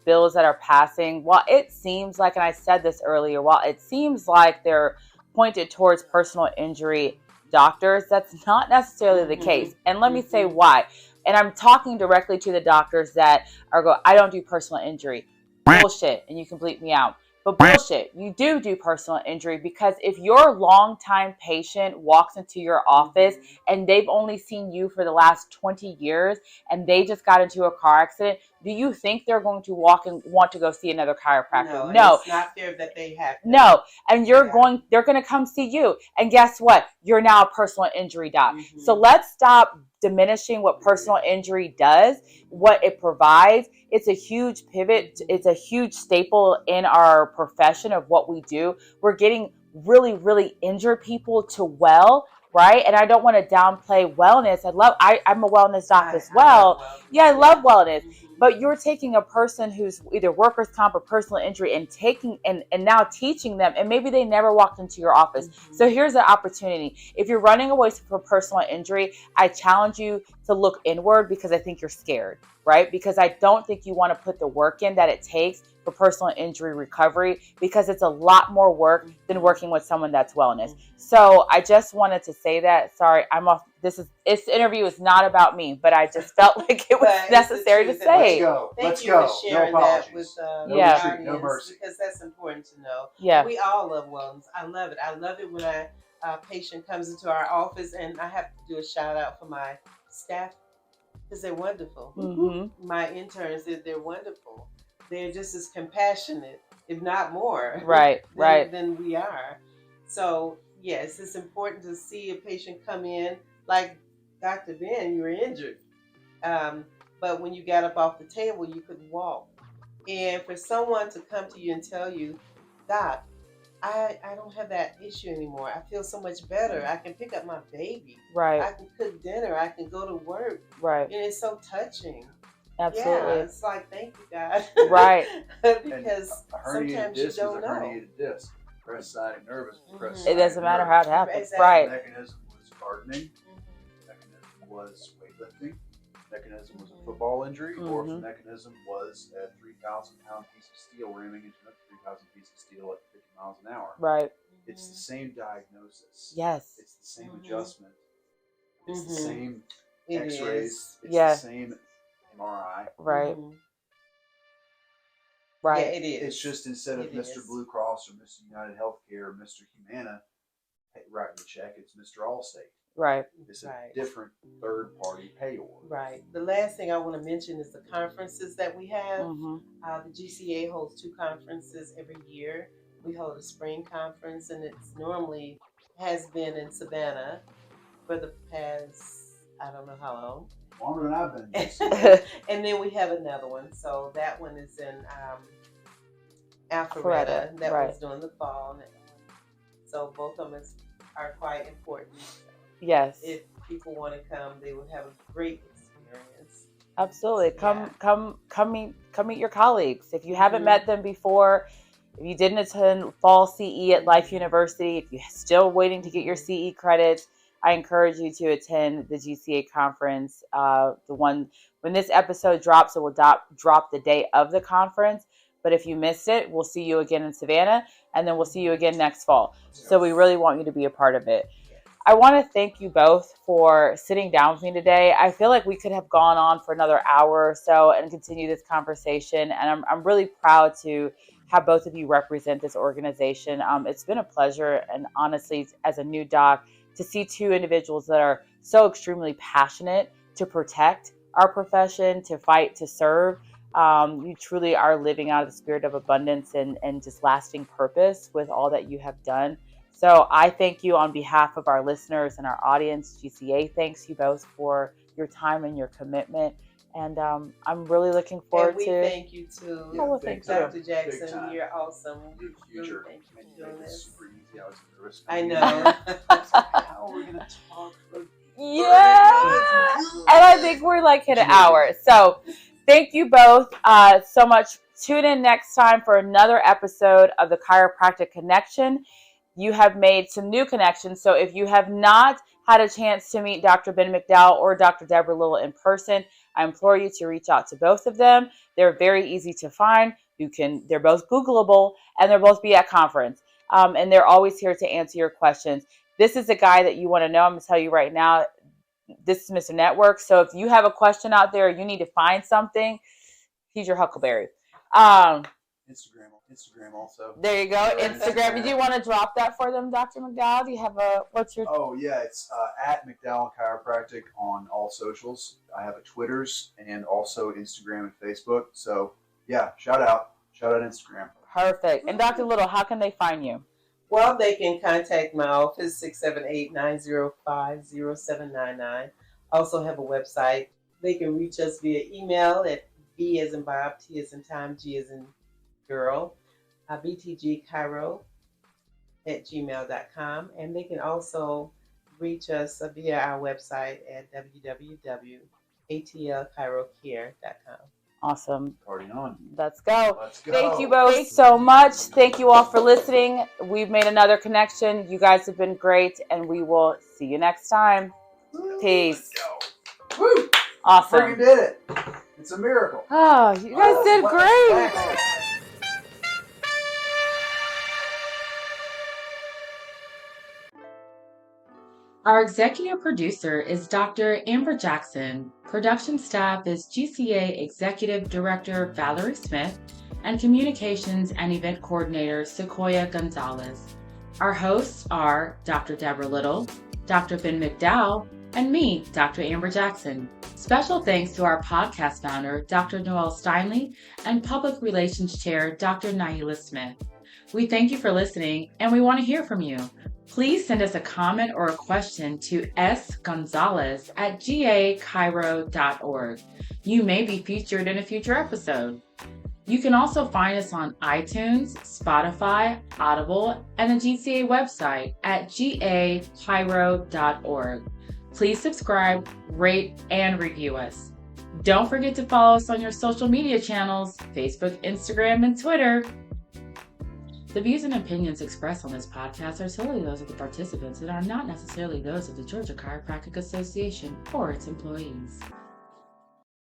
bills that are passing, while it seems like, and I said this earlier, while it seems like they're pointed towards personal injury doctors, that's not necessarily the case. And let me say why. And I'm talking directly to the doctors that I don't do personal injury. Bullshit. And you can bleep me out. But bullshit, you do personal injury, because if your longtime patient walks into your office and they've only seen you for the last 20 years and they just got into a car accident, do you think they're going to walk and want to go see another chiropractor? No. It's not fair that they have to. No. And they're going to come see you. And guess what? You're now a personal injury doc. So let's stop diminishing what personal injury does, what it provides. It's a huge pivot. It's a huge staple in our profession of what we do. We're getting really, really injured people to well, right? And I don't want to downplay wellness. I'm a wellness doc as well. I love wellness. But you're taking a person who's either workers' comp or personal injury and and now teaching them, and maybe they never walked into your office. So here's an opportunity. If you're running away from personal injury, I challenge you to look inward, because I think you're scared, right? Because I don't think you want to put the work in that it takes for personal injury recovery, because it's a lot more work than working with someone that's wellness. So I just wanted to say that. Sorry, I'm off. This interview is not about me, but I just felt like it was necessary to say. Thank you for sharing that with no mercy, because that's important to know. Yeah, we all love wellness. I love it. I love it when a patient comes into our office, and I have to do a shout out for my staff, because they're wonderful. My interns, they're wonderful. They're just as compassionate, if not more, than we are. So yes, it's important to see a patient come in like, Dr. Ben, you were injured, but when you got up off the table, you could walk. And for someone to come to you and tell you, Doc, I don't have that issue anymore. I feel so much better. I can pick up my baby. Right. I can cook dinner. I can go to work. Right. And it's so touching. Absolutely. Yeah, it's like, thank you, God. Right. Because sometimes you don't know. Herniated disc, press sciatic nervous, it doesn't matter how it happens. Exactly. Right. The mechanism was gardening. The mechanism was weightlifting. The mechanism was a football injury, or if the mechanism was a 3,000-pound piece of steel ramming into another 3,000 piece of steel at 50 miles an hour. Right. It's the same diagnosis. Yes. It's the same adjustment. It's the same It X-rays. is. It's the same MRI. Right. Right. Yeah, it is. It's just instead of Mr. Blue Cross or Mr. United Healthcare or Mr. Humana writing the check, it's Mr. Allstate. Right. It's a different third-party payor. Right. The last thing I want to mention is the conferences that we have. The GCA holds 2 conferences every year. We hold a spring conference, and it's normally has been in Savannah for the past, I don't know how long. Longer than I've been. And then we have another one. So that one is in Alpharetta. That was during the fall. So both of them are quite important. Yes. If people want to come, they would have a great experience. Absolutely. Come meet your colleagues. If you haven't met them before, If you didn't attend fall CE at Life University, if you're still waiting to get your CE credits, I encourage you to attend the GCA conference. The one when this episode drops, it will drop the day of the conference. But if you missed it, we'll see you again in Savannah, and then we'll see you again next fall. So we really want you to be a part of it. I want to thank you both for sitting down with me today. I feel like we could have gone on for another hour or so and continue this conversation. And I'm really proud to have both of you represent this organization. It's been a pleasure, and honestly, as a new doc, to see two individuals that are so extremely passionate to protect our profession, to fight, to serve. You truly are living out of the spirit of abundance and just lasting purpose with all that you have done. So I thank you on behalf of our listeners and our audience. GCA thanks you both for your time and your commitment. And I'm really looking forward to. And we thank you too. Yeah, well, thank you. Dr. Jackson, you're awesome. Your future. Really thank you for doing this. Super easy. I was nervous. I know. How are we going to talk? Yeah. And I think we're like hit an hour. So thank you both so much. Tune in next time for another episode of the Chiropractic Connection. You have made some new connections. So if you have not had a chance to meet Dr. Ben McDowell or Dr. Deborah Little in person, I implore you to reach out to both of them. They're very easy to find. They're both Googleable, and they'll both be at conference. And they're always here to answer your questions. This is a guy that you want to know. I'm going to tell you right now, this is Mr. Network. So if you have a question out there, you need to find something, he's your Huckleberry. Instagram also. There you go. Instagram. Did you want to drop that for them, Dr. McDowell? Do you have what's your... Oh, yeah. It's at McDowell Chiropractic on all socials. I have a Twitters and also Instagram and Facebook. So, yeah, shout out Instagram. Perfect. And Dr. Little, how can they find you? Well, they can contact my office, 678-905-0799. Also have a website. They can reach us via email at B as in Bob, T as in Tom, G as in girl, btgchiro@gmail.com. And they can also reach us via our website at www.atlchirocare.com. Awesome. Party on. Let's go. Let's go. Thank you both so much. Thank you all for listening. We've made another connection. You guys have been great, and we will see you next time. Peace. Woo! Awesome. Freaking did it. It's a miracle. Oh, you guys did great. Our executive producer is Dr. Amber Jackson. Production staff is GCA Executive Director Valerie Smith and Communications and Event Coordinator Sequoia Gonzalez. Our hosts are Dr. Deborah Little, Dr. Ben McDowell, and me, Dr. Amber Jackson. Special thanks to our podcast founder, Dr. Noelle Steinley, and Public Relations Chair, Dr. Naila Smith. We thank you for listening, and we want to hear from you. Please send us a comment or a question to sgonzalez@gachiro.org. You may be featured in a future episode. You can also find us on iTunes, Spotify, Audible, and the GCA website at gachiro.org. Please subscribe, rate, and review us. Don't forget to follow us on your social media channels, Facebook, Instagram, and Twitter. The views and opinions expressed on this podcast are solely those of the participants and are not necessarily those of the Georgia Chiropractic Association or its employees.